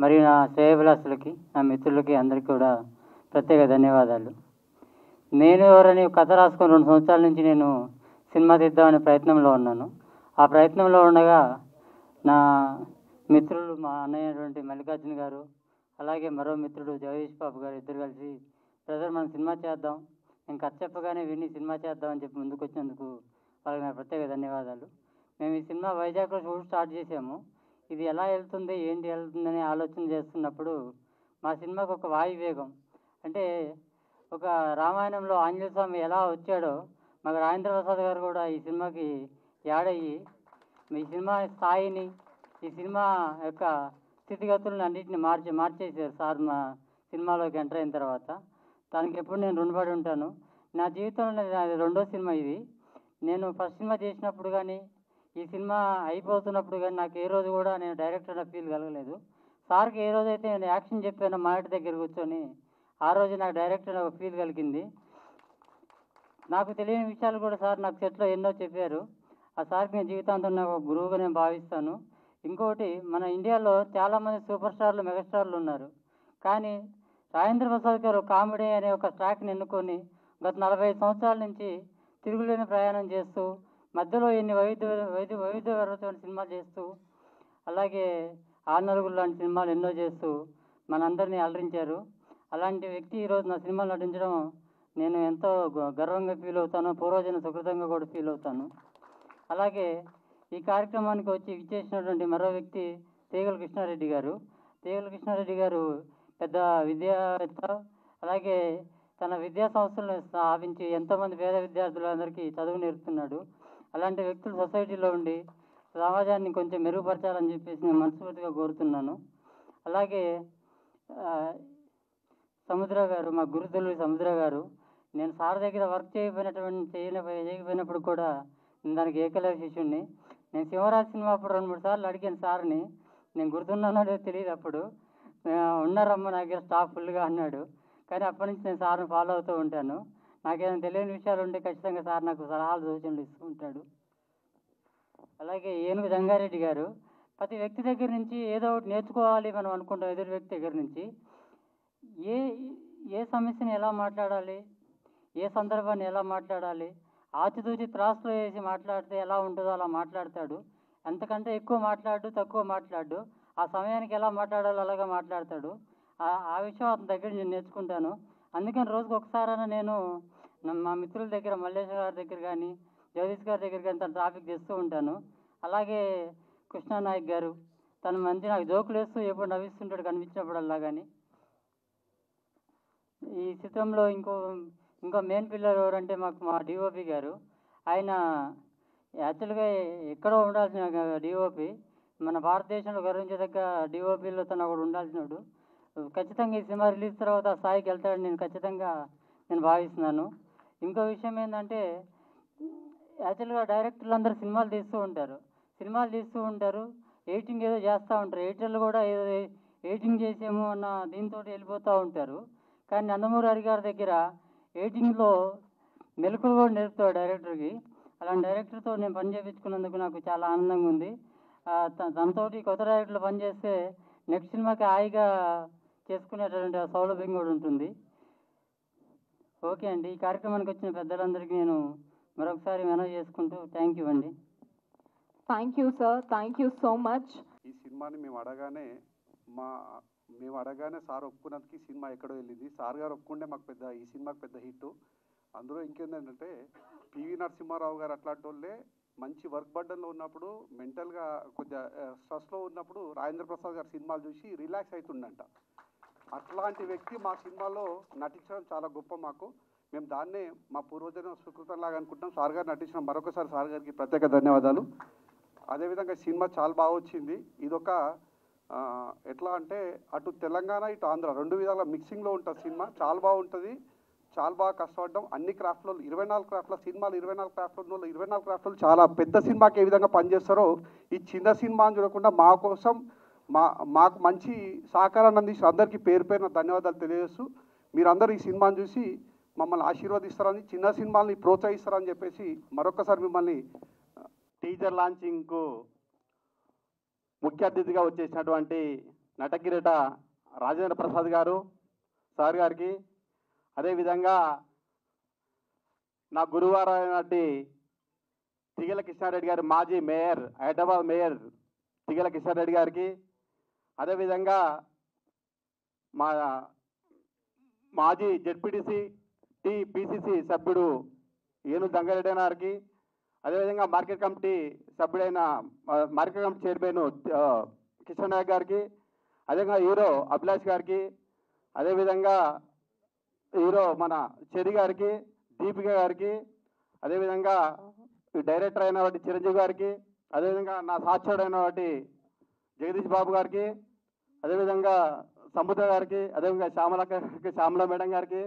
మరియు నా శ్రేయోభిలాషులకి, నా మిత్రులకి అందరికీ కూడా ప్రత్యేక ధన్యవాదాలు. నేను ఎవరని కథ రాసుకొని 2 సంవత్సరాల నుంచి నేను సినిమా తీద్దామనే ప్రయత్నంలో ఉన్నాను. ఆ ప్రయత్నంలో ఉండగా నా మిత్రులు, మా అన్నయ్య అయినటువంటి మల్లికార్జున గారు, అలాగే మరో మిత్రుడు జగదీష్ బాబు గారు ఇద్దరు కలిసి, బ్రదర్ మనం సినిమా చేద్దాం, నేను కథ చెప్పగానే విని సినిమా చేద్దామని చెప్పి ముందుకు వచ్చినందుకు వాళ్ళకి నా ప్రత్యేక ధన్యవాదాలు. మేము ఈ సినిమా వైజాగ్లో షూట్ స్టార్ట్ చేసాము. ఇది ఎలా వెళ్తుంది, ఏంటి వెళ్తుందని ఆలోచన చేస్తున్నప్పుడు మా సినిమాకు ఒక వాయువేగం, అంటే ఒక రామాయణంలో ఆంజనేయ స్వామి ఎలా వచ్చాడో మాకు రాజేంద్ర ప్రసాద్ గారు కూడా ఈ సినిమాకి యాడ్ అయ్యి ఈ సినిమా స్థాయిని, ఈ సినిమా యొక్క స్థితిగతులను అన్నింటిని మార్చేసారు సార్ మా సినిమాలోకి ఎంటర్ అయిన తర్వాత. దానికి ఎప్పుడు నేను రుణపడి ఉంటాను. నా జీవితంలో నాది 2వ సినిమా ఇది. నేను ఫస్ట్ సినిమా చేసినప్పుడు కానీ, ఈ సినిమా అయిపోతున్నప్పుడు కానీ నాకు ఏ రోజు కూడా నేను డైరెక్టర్ ఫీల్ కలగలేదు. సార్కి ఏ రోజైతే నేను యాక్షన్ చెప్పానో మానిటర్ దగ్గర కూర్చొని, ఆ రోజు నాకు డైరెక్టర్ ఒక ఫీల్ కలిగింది. నాకు తెలియని విషయాలు కూడా సార్ నాకు సెట్లో ఎన్నో చెప్పారు. ఆ సార్కి నేను జీవితాంతం నాకు ఒక గురువుగా నేను భావిస్తాను. ఇంకోటి, మన ఇండియాలో చాలామంది సూపర్ స్టార్లు, మెగాస్టార్లు ఉన్నారు. కానీ రాజేంద్ర ప్రసాద్ గారు కామెడీ అనే ఒక ట్రాక్ని ఎన్నుకొని గత 45 సంవత్సరాల నుంచి తిరుగులేని ప్రయాణం చేస్తూ, మధ్యలో ఎన్ని వైవిధ్యభరితమైన సినిమాలు చేస్తూ, అలాగే 6 నలుగురు లాంటి సినిమాలు ఎన్నో చేస్తూ మనందరినీ అలరించారు. అలాంటి వ్యక్తి ఈరోజు నా సినిమాలో నటించడం నేను ఎంతో గర్వంగా ఫీల్ అవుతాను, పూర్వజన సుకృతంగా కూడా ఫీల్ అవుతాను. అలాగే ఈ కార్యక్రమానికి వచ్చి ఇచ్చేసినటువంటి మరో వ్యక్తి తీగల కృష్ణారెడ్డి గారు. తీగల కృష్ణారెడ్డి గారు పెద్ద విద్యావేత్త, అలాగే తన విద్యా సంస్థలను స్థాపించి ఎంతోమంది పేద విద్యార్థులందరికీ చదువు నేర్పుతున్నాడు. అలాంటి వ్యక్తులు సొసైటీలో ఉండి సమాజాన్ని కొంచెం మెరుగుపరచాలని చెప్పేసి నేను మనస్ఫూర్తిగా కోరుతున్నాను. అలాగే సముద్ర గారు, మా గురుతులు సముద్ర గారు, నేను సార్ దగ్గర వర్క్ చేయకపోయినప్పుడు కూడా నేను దానికి ఏకలవ్య శిష్యుడిని. నేను శివరాజ్ సినిమా అప్పుడు 2-3 సార్లు అడిగాను సార్ని, నేను గుర్తున్నానో తెలియదు అప్పుడు. ఉన్నారమ్మ నా దగ్గర స్టాఫ్ ఫుల్గా అన్నాడు. కానీ అప్పటి నుంచి నేను సార్ని ఫాలో అవుతూ ఉంటాను. నాకేమైనా తెలియని విషయాలు ఉంటే ఖచ్చితంగా సార్ నాకు సలహాలు, సూచనలు ఇస్తూ ఉంటాడు. అలాగే ఏనుగు జంగారెడ్డి గారు, ప్రతి వ్యక్తి దగ్గర నుంచి ఏదో ఒకటి నేర్చుకోవాలి మనం అనుకుంటాం. ఎదురు వ్యక్తి దగ్గర నుంచి ఏ సమస్యని ఎలా మాట్లాడాలి, ఏ సందర్భాన్ని ఎలా మాట్లాడాలి, ఆచితూచి త్రాసులో వేసి మాట్లాడితే ఎలా ఉంటుందో అలా మాట్లాడతాడు. అంతకంటే ఎక్కువ మాట్లాడు, తక్కువ మాట్లాడు, ఆ సమయానికి ఎలా మాట్లాడాలో అలాగా మాట్లాడతాడు. ఆ విషయం అతని దగ్గర నేను నేర్చుకుంటాను. అందుకని రోజుకు ఒకసారైనా నేను మా మిత్రుల దగ్గర, మల్లేశ్వర గారి దగ్గర కానీ, జగదీష్ గారి దగ్గర కానీ తన ట్రాఫిక్ తెస్తూ ఉంటాను. అలాగే కృష్ణానాయక్ గారు, తను మంచి నాకు జోకులు వేస్తూ ఎప్పుడు నవ్విస్తుంటాడు కనిపించినప్పుడల్లా. కానీ ఈ చిత్రంలో ఇంకో మెయిన్ పిల్లర్ ఎవరంటే మా డిఓపి గారు. ఆయన యాక్చువల్గా ఎక్కడో ఉండాల్సిన డిఓపి, మన భారతదేశంలో గర్వించదగ్గ డిఓపిలో తను ఒకడు ఉండాల్సినాడు. ఖచ్చితంగా ఈ సినిమా రిలీజ్ తర్వాత ఆ స్థాయికి వెళ్తాడని నేను భావిస్తున్నాను. ఇంకో విషయం ఏంటంటే, యాక్చువల్గా డైరెక్టర్లు అందరూ సినిమాలు తీస్తూ ఉంటారు, ఎడిటింగ్ ఏదో చేస్తూ ఉంటారు. ఎడిటర్లు కూడా ఏదో ఎడిటింగ్ చేసాము అన్న దీంతో వెళ్ళిపోతూ ఉంటారు. కానీ నందమూరి హరి గారి దగ్గర ఎడిటింగ్లో మెలకువలు కూడా నేర్పుతాడు డైరెక్టర్కి. అలాంటి డైరెక్టర్తో నేను పని చేయించుకున్నందుకు నాకు చాలా ఆనందంగా ఉంది. తనతోటి కొత్త డైరెక్టర్లు పనిచేస్తే నెక్స్ట్ సినిమాకి హాయిగా చేసుకునేటటువంటి సౌలభ్యం కూడా ఉంటుంది. ఓకే అండి, ఈ కార్యక్రమానికి వచ్చిన పెద్దలందరికీ నేను మరొకసారి మనవి చేసుకుంటూ థ్యాంక్ యూ అండి. Thank you sir, thank you so much. ఈ సినిమాని మేము అడగానే సార్ ఒప్పుకున్నందుకు ఈ సినిమా ఎక్కడో వెళ్ళింది. సార్ గారు ఒప్పుకుంటే ఈ సినిమాకి పెద్ద హిట్. అందులో ఇంకేంటంటే పివి నరసింహారావు గారు అట్లాంటి వాళ్ళే మంచి వర్క్ బర్డన్లో ఉన్నప్పుడు, మెంటల్గా కొద్దిగా స్ట్రెస్లో ఉన్నప్పుడు రాజేంద్ర ప్రసాద్ గారు సినిమాలు చూసి రిలాక్స్ అవుతుండంట. అట్లాంటి వ్యక్తి మా సినిమాలో నటించడం చాలా గొప్ప మాకు. మేము దాన్నే మా పూర్వజన సుకృతంలాగా అనుకుంటాం. సార్ గారు నటించిన మరొకసారి సార్ గారికి ప్రత్యేక ధన్యవాదాలు. అదేవిధంగా సినిమా చాలా బాగా వచ్చింది. ఇదొక ఎట్లా అంటే అటు తెలంగాణ ఇటు ఆంధ్ర 2 విధాల మిక్సింగ్లో ఉంటుంది సినిమా. చాలా బాగుంటుంది, చాలా బాగా కష్టపడ్డాం. అన్ని క్రాఫ్ట్లో 24 క్రాఫ్ట్ల సినిమాలు, 24 క్రాఫ్ట్లు ఉన్న 24 క్రాఫ్ట్లు చాలా పెద్ద సినిమాకి ఏ విధంగా పనిచేస్తారో ఈ చిన్న సినిమాని చూడకుండా మా కోసం మాకు మంచి సహకారాన్ని అందించిన అందరికీ పేరు పేరున ధన్యవాదాలు తెలియజేస్తూ, మీరందరూ ఈ సినిమాని చూసి మమ్మల్ని ఆశీర్వదిస్తారని, చిన్న సినిమాల్ని ప్రోత్సహిస్తారని చెప్పేసి మరొకసారి మిమ్మల్ని. టీజర్ లాంచింగ్కు ముఖ్య అతిథిగా వచ్చేసినటువంటి నటకిరీట రాజేంద్ర ప్రసాద్ గారు సార్ గారికి, అదేవిధంగా నా గురువారు అయినటువంటి తిగల కృష్ణారెడ్డి గారు, మాజీ మేయర్, హైదరాబాద్ మేయర్ తిగల కృష్ణారెడ్డి గారికి, అదేవిధంగా మా మాజీ జెడ్పీటీసీ పిసిసి సభ్యుడు ఏనుగు దంగారెడ్డి గారికి, అదేవిధంగా మార్కెట్ కమిటీ సభ్యుడైన market committee chairman Kishan Nayak గారికి, అదేవిధంగా హీరో అభిలాష్ గారికి, అదేవిధంగా హీరో మన చెరి గారికి, దీపిక గారికి, అదేవిధంగా డైరెక్టర్ అయినటువంటి చిరంజీవి గారికి, అదేవిధంగా నా సాక్షుడు అయినటువంటి జగదీష్ బాబు గారికి, అదేవిధంగా సముద్ర గారికి, అదేవిధంగా శ్యామల మేడం గారికి,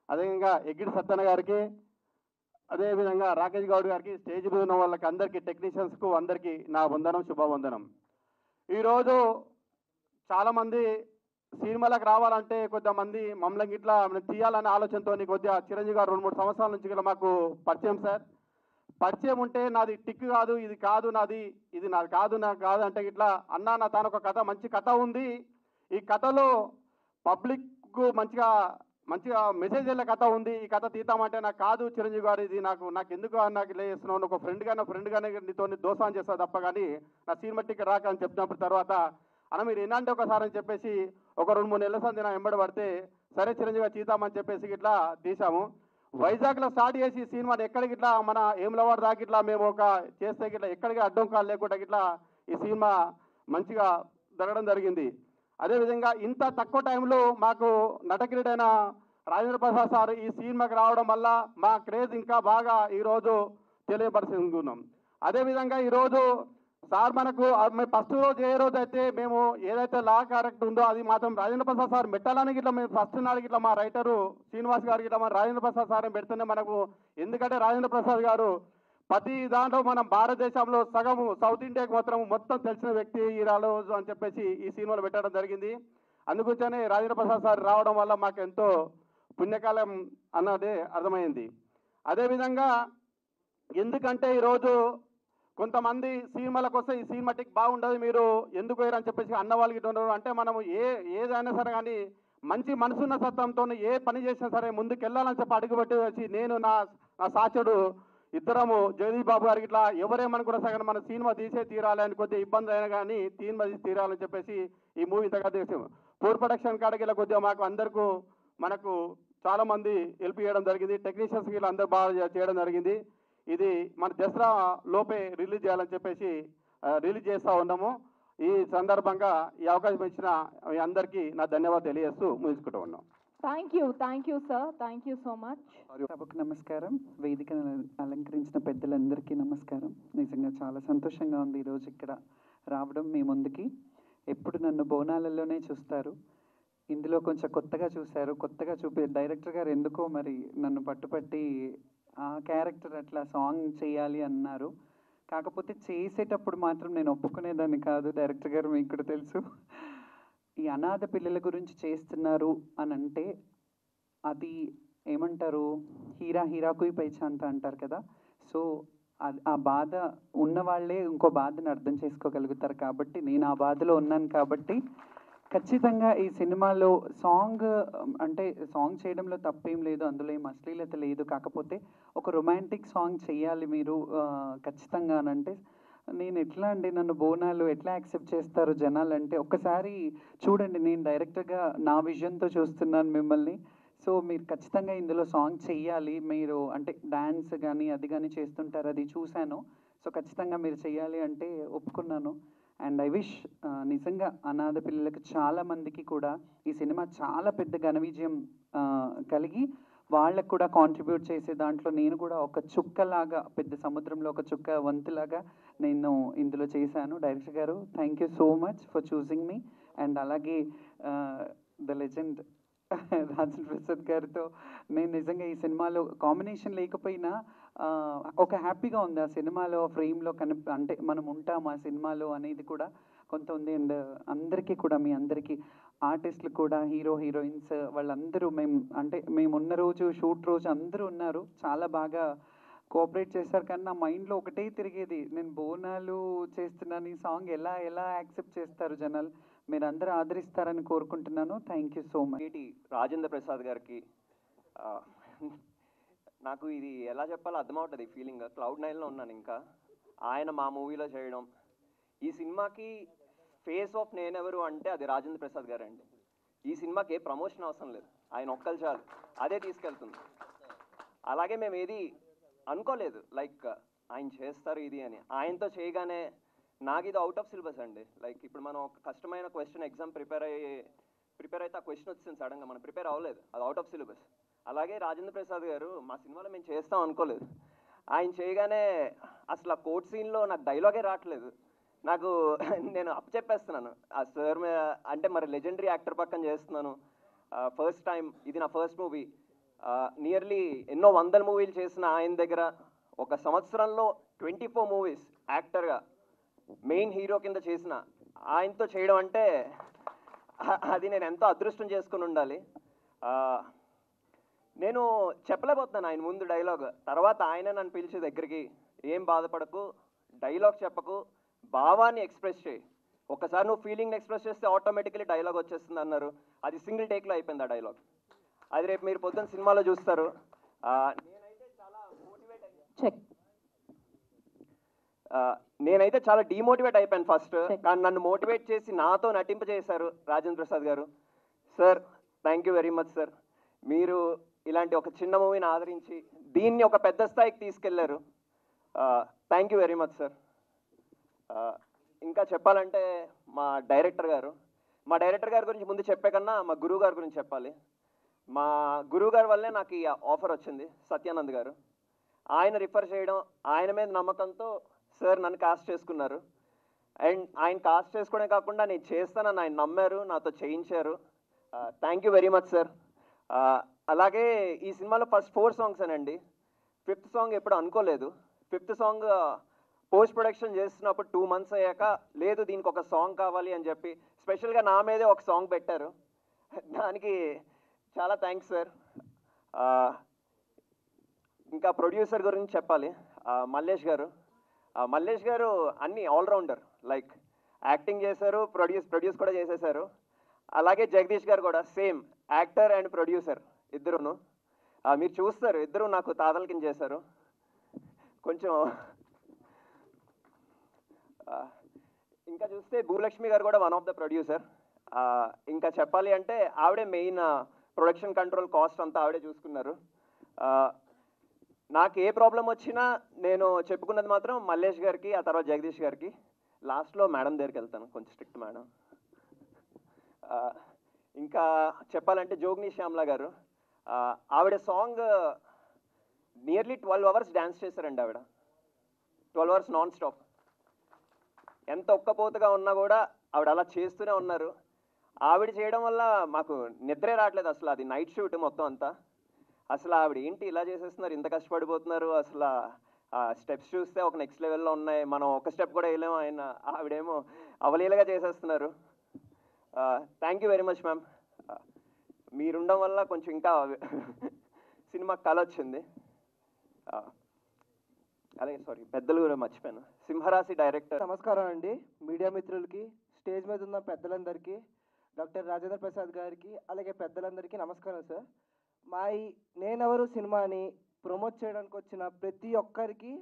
అదేవిధంగా ఎగ్గిడి సత్తన్న గారికి, అదేవిధంగా రాకేష్ గౌడ్ గారికి, స్టేజ్ మీద ఉన్న వాళ్ళకి అందరికీ, టెక్నీషియన్స్కు అందరికీ నా వందనం, శుభవందనం. ఈరోజు చాలామంది సినిమాలకు రావాలంటే కొంతమంది మమ్మల్ని ఇట్లా తీయాలనే ఆలోచనతో కొద్దిగా చిరంజీవి గారు 2-3 సంవత్సరాల నుంచి కూడా మాకు పరిచయం సార్. పరిచయం ఉంటే నాది టిక్ కాదు, ఇది కాదు నాది, ఇది నాది కాదు, నాకు కాదు అంటే ఇట్లా అన్నా నా తాను ఒక కథ, మంచి కథ ఉంది, ఈ కథలో పబ్లిక్కు మంచిగా మెసేజ్ వెళ్ళే కథ ఉంది, ఈ కథ తీద్దామంటే నాకు కాదు చిరంజీవి గారు, ఇది నాకు ఎందుకు నాకు ఇలా చేస్తున్నావు, ఒక ఫ్రెండ్గానే నీతో దోసాన్ని చేస్తా తప్ప కానీ నా సినిమా టిక్ రాక అని చెప్పినప్పుడు తర్వాత అన్న మీరు ఎన్నంటే ఒకసారి అని చెప్పేసి ఒక 2-3 నెలల సంది నా వెంబడి పడితే సరే చిరంజీవి గారు తీద్దామని చెప్పేసి ఇట్లా తీసాము. వైజాగ్లో స్టార్ట్ చేసి ఈ సినిమాని ఎక్కడికి ఇట్లా మన ఏములవాడ దాకా ఇట్లా మేము ఒక చేస్తే ఇట్లా ఎక్కడికి అడ్డంకాలు లేకుండా ఇట్లా ఈ సినిమా మంచిగా జరగడం జరిగింది. అదేవిధంగా ఇంత తక్కువ టైంలో మాకు నటకిరీడైన రాజేంద్ర ప్రసాద్ సార్ ఈ సినిమాకి రావడం వల్ల మా క్రేజ్ ఇంకా బాగా ఈరోజు తెలియపరుచుకున్నాం. అదేవిధంగా ఈరోజు సార్ మనకు ఫస్ట్ రోజు ఏ రోజు అయితే మేము ఏదైతే లా క్యారెక్టర్ ఉందో అది మాత్రం రాజేంద్ర ప్రసాద్ సార్ పెట్టాలని ఇట్లా మేము ఫస్ట్ నాడు ఇట్లా మా రైటరు శ్రీనివాస్ గారికి ఇట్లా మన రాజేంద్ర ప్రసాద్ సార్ పెడుతూనే మనకు, ఎందుకంటే రాజేంద్ర ప్రసాద్ గారు ప్రతి దాంట్లో మనం భారతదేశంలో సగము సౌత్ ఇండియాకి మొత్తం తెలిసిన వ్యక్తి ఈ రోజు అని చెప్పేసి ఈ సినిమాలో పెట్టడం జరిగింది. అందుకొచ్చనే రాజేంద్ర ప్రసాద్ సార్ రావడం వల్ల మాకు ఎంతో పుణ్యకాలం అన్నదే అర్థమైంది. అదేవిధంగా ఎందుకంటే ఈరోజు కొంతమంది సినిమాలకు వస్తే ఈ సినిమాటిక్ బాగుండదు, మీరు ఎందుకు వేయరని చెప్పేసి అన్న వాళ్ళకి ఉన్నారు. అంటే మనము ఏదైనా సరే కానీ మంచి మనసున్న సత్వంతో ఏ పని చేసినా సరే ముందుకు వెళ్ళాలని చెప్పి అడుగుపెట్టి వచ్చి నేను నా సాచుడు ఇద్దరము జగదీష్ బాబు గారికి ఇట్లా ఎవరేమనుకున్నా సరే మన సినిమా తీసే తీరాలని కొద్దిగా ఇబ్బంది అయినా కానీ సినిమా తీసి తీరాలని చెప్పేసి ఈ మూవీ ఇంతగా తీసాము. పూర్ ప్రొడక్షన్ కాడికి ఇలా కొద్దిగా మాకు అందరికీ మనకు చాలామంది హెల్ప్ చేయడం జరిగింది, టెక్నీషియన్స్కి ఇలా అందరూ బాగా చేయడం జరిగింది. ఇది మన దసరా లోపే రిలీజ్ చేయాలని చెప్పేసి రిలీజ్ చేస్తూ ఉన్నాము. ఈ సందర్భంగా ఈ అవకాశం ఇచ్చిన మీ అందరికీ నా ధన్యవాదాలు తెలియజేస్తూ ముగించుకుంటూ ఉన్నాం. Thank you sir, thank you so much. సభకు నమస్కారం, వేదికను అలంకరించిన పెద్దలందరికీ నమస్కారం. నిజంగా చాలా సంతోషంగా ఉంది ఈరోజు ఇక్కడ రావడం మీ ముందుకి. ఎప్పుడు నన్ను బోనాలలోనే చూస్తారు, ఇందులో కొంచెం కొత్తగా చూశారు. కొత్తగా డైరెక్టర్ గారు ఎందుకో మరి నన్ను పట్టుపట్టి ఆ క్యారెక్టర్ అట్లా సాంగ్ చేయాలి అన్నారు. కాకపోతే చేసేటప్పుడు మాత్రం నేను ఒప్పుకునేదాన్ని కాదు. డైరెక్టర్ గారు మీకు కూడా తెలుసు, ఈ అనాథ పిల్లల గురించి చేస్తున్నారు అని అంటే అది ఏమంటారు, హీరాకు పైచాంత అంటారు కదా. సో ఆ బాధ ఉన్నవాళ్లే ఇంకో బాధను అర్థం చేసుకోగలుగుతారు. కాబట్టి నేను ఆ బాధలో ఉన్నాను. కాబట్టి ఖచ్చితంగా ఈ సినిమాలో సాంగ్ చేయడంలో తప్పేం లేదు, అందులో ఏం అశ్లీలత లేదు. కాకపోతే ఒక రొమాంటిక్ సాంగ్ చెయ్యాలి మీరు ఖచ్చితంగా అని అంటే నేను ఎట్లా అండి, నన్ను బోనాలు ఎట్లా యాక్సెప్ట్ చేస్తారు జనాలు అంటే ఒక్కసారి చూడండి. నేను డైరెక్టర్గా నా విజన్తో చూస్తున్నాను మిమ్మల్ని. సో మీరు ఖచ్చితంగా ఇందులో సాంగ్ చెయ్యాలి. మీరు అంటే డ్యాన్స్ కానీ అది కానీ చేస్తుంటారు, అది చూశాను. సో ఖచ్చితంగా మీరు చెయ్యాలి అంటే ఒప్పుకున్నాను. అండ్ ఐ విష్ నిజంగా అనాథ పిల్లలకు చాలామందికి కూడా ఈ సినిమా చాలా పెద్ద ఘన విజయం కలిగి వాళ్ళకు కూడా కాంట్రిబ్యూట్ చేసే దాంట్లో నేను కూడా ఒక చుక్కలాగా, పెద్ద సముద్రంలో ఒక చుక్క వంతులాగా నేను ఇందులో చేశాను. డైరెక్టర్ గారు thank you so much for choosing me. And అలాగే ద లెజెండ్ రాజేంద్ర ప్రసాద్ గారితో నేను నిజంగా ఈ సినిమాలో కాంబినేషన్ లేకపోయినా ఒక హ్యాపీగా ఉంది. ఆ సినిమాలో ఫ్రేమ్లో అంటే మనం ఉంటాం ఆ సినిమాలో అనేది కూడా కొంత ఉంది. అండ్ అందరికీ కూడా మీ అందరికీ ఆర్టిస్టులు కూడా, హీరోయిన్స్ వాళ్ళందరూ మేము ఉన్న రోజు షూట్ రోజు అందరూ ఉన్నారు, చాలా బాగా కోఆపరేట్ చేశారు. కానీ నా మైండ్లో ఒకటే తిరిగేది, నేను బోనాలు చేస్తున్నాను, ఈ సాంగ్ ఎలా యాక్సెప్ట్ చేస్తారు జనాలు. మీరందరూ ఆదరిస్తారని కోరుకుంటున్నాను. Thank you so much. ఏంటి రాజేంద్ర ప్రసాద్ గారికి ఆ, నాకు ఇది ఎలా చెప్పాలో అర్థమవుతుంది ఫీలింగ్. క్లౌడ్9లో ఉన్నాను ఇంకా. ఆయన మా మూవీలో చేయడం, ఈ సినిమాకి ఫేస్ ఆఫ్ నేనెవరు అంటే అది రాజేంద్ర ప్రసాద్ గారు అండి. ఈ సినిమాకి ఏ ప్రమోషన్ అవసరం లేదు, ఆయన ఒక్కలు చాలు, అదే తీసుకెళ్తుంది. అలాగే మేము ఏది అనుకోలేదు లైక్ ఆయన చేస్తారు ఇది అని. ఆయనతో చేయగానే నాకు ఇది అవుట్ ఆఫ్ సిలబస్ అండి. లైక్ ఇప్పుడు మనం ఒక కష్టమైన క్వశ్చన్ ఎగ్జామ్ ప్రిపేర్ అయితే ఆ క్వశ్చన్ వచ్చింది సడన్గా, మనం ప్రిపేర్ అవ్వలేదు, అది అవుట్ ఆఫ్ సిలబస్. అలాగే రాజేంద్ర ప్రసాద్ గారు మా సినిమాలో మేము చేస్తాం అనుకోలేదు. ఆయన చేయగానే అసలు ఆ కోర్ట్ సీన్లో నాకు డైలాగే రావట్లేదు. నాకు నేను చెప్పేస్తున్నాను ఆ సార్ అంటే మరి లెజెండరీ యాక్టర్ పక్కన చేస్తున్నాను. ఫస్ట్ టైం, ఇది నా ఫస్ట్ మూవీ. నియర్లీ ఎన్నో వందల మూవీలు చేసిన ఆయన దగ్గర ఒక సంవత్సరంలో 24 మూవీస్ యాక్టర్గా మెయిన్ హీరో కింద చేసిన ఆయనతో చేయడం అంటే అది నేను ఎంతో అదృష్టం చేసుకుని ఉండాలి. నేను చెప్పలేకపోతున్నాను ఆయన ముందు డైలాగ్. తర్వాత ఆయన నన్ను పిలిచి దగ్గరికి, ఏం బాధపడకు, డైలాగ్ చెప్పకు, భావాన్ని ఎక్స్ప్రెస్ చేయి, ఒకసారి నువ్వు ఫీలింగ్ని ఎక్స్ప్రెస్ చేస్తే ఆటోమేటికలీ డైలాగ్ వచ్చేస్తుంది అన్నారు. అది సింగిల్ టేక్లో అయిపోయింది ఆ డైలాగ్. అది రేపు మీరు పొద్దున్న సినిమాలో చూస్తారు. నేనైతే చాలా డిమోటివేట్ అయిపోయాను ఫస్ట్, కానీ నన్ను మోటివేట్ చేసి నాతో నటింపజేశారు రాజేంద్ర ప్రసాద్ గారు. Sir thank you very much sir. మీరు ఇలాంటి ఒక చిన్న మూవీని ఆదరించి దీన్ని ఒక పెద్ద స్థాయికి తీసుకెళ్లారు. Thank you very much sir. ఇంకా చెప్పాలంటే మా డైరెక్టర్ గారి గురించి ముందు చెప్పే కన్నా మా గురువు గారి గురించి చెప్పాలి. మా గురువు గారి వల్లే నాకు ఈ ఆఫర్ వచ్చింది. సత్యానంద్ గారు ఆయన రిఫర్ చేయడం, ఆయన మీద నమ్మకంతో సార్ నన్ను కాస్ట్ చేసుకున్నారు. అండ్ ఆయన కాస్ట్ చేసుకోవడమే కాకుండా నేను చేస్తానని ఆయన నమ్మారు, నాతో చేయించారు. Thank you very much sir. అలాగే ఈ సినిమాలో ఫస్ట్ 4 సాంగ్స్ అండి. 5th సాంగ్ ఎప్పుడు అనుకోలేదు. 5th సాంగ్ పోస్ట్ ప్రొడక్షన్ చేస్తున్నప్పుడు 2 months అయ్యాక, లేదు దీనికి ఒక సాంగ్ కావాలి అని చెప్పి స్పెషల్గా నా మీదే ఒక సాంగ్ పెట్టారు. దానికి చాలా థ్యాంక్స్ సార్. ఇంకా ప్రొడ్యూసర్ గురించి చెప్పాలి. మల్లేష్ గారు అన్ని ఆల్రౌండర్, లైక్ యాక్టింగ్ చేశారు, ప్రొడ్యూస్ కూడా చేసేసారు. అలాగే జగదీష్ గారు కూడా సేమ్ యాక్టర్ అండ్ ప్రొడ్యూసర్ ఇద్దరును. మీరు చూస్తారు ఇద్దరు నాకు తాతల కింద చేశారు కొంచెం. ఇంకా చూస్తే భూలక్ష్మి గారు కూడా వన్ ఆఫ్ ద ప్రొడ్యూసర్. ఇంకా చెప్పాలి అంటే ఆవిడే మెయిన్ ప్రొడక్షన్ కంట్రోల్, కాస్ట్ అంతా ఆవిడే చూసుకున్నారు. నాకు ఏ ప్రాబ్లం వచ్చినా నేను చెప్పుకున్నది మాత్రం మల్లేష్ గారికి, ఆ తర్వాత జగదీష్ గారికి. లాస్ట్లో మేడం దగ్గరికి వెళ్తాను, కొంచెం స్ట్రిక్ట్ మేడం. ఇంకా చెప్పాలంటే జోగ్ని శ్యామ్లా గారు, ఆవిడ సాంగ్ నియర్లీ 12 hours డ్యాన్స్ చేశారండి. ఆవిడ 12 hours నాన్ స్టాప్. ఎంత ఒక్కపోతగా ఉన్నా కూడా ఆవిడ అలా చేస్తూనే ఉన్నారు. ఆవిడ చేయడం వల్ల మాకు నిద్రే రావట్లేదు అసలు. అది నైట్ షూట్ మొత్తం అంతా. అసలు ఆవిడ ఏంటి ఇలా చేసేస్తున్నారు, ఇంత కష్టపడిపోతున్నారు. అసలు స్టెప్స్ చూస్తే ఒక నెక్స్ట్ లెవెల్లో ఉన్నాయి, మనం ఒక స్టెప్ కూడా వేయలేము. ఆవిడేమో అవలీలగా చేసేస్తున్నారు. Thank you very much ma'am. మీరుండడం వల్ల కొంచెం ఇంకా సినిమా కళ వచ్చింది. అలాగే సారీ పెద్దలు కూడా మర్చిపోయాను. సింహరాశి డైరెక్టర్. నమస్కారం అండి మీడియా మిత్రులకి, స్టేజ్ మీద ఉన్న పెద్దలందరికీ, డాక్టర్ రాజేంద్ర ప్రసాద్ గారికి, అలాగే పెద్దలందరికీ నమస్కారం సార్. మా ఈ నేనెవరు సినిమాని ప్రమోట్ చేయడానికి వచ్చిన ప్రతి ఒక్కరికి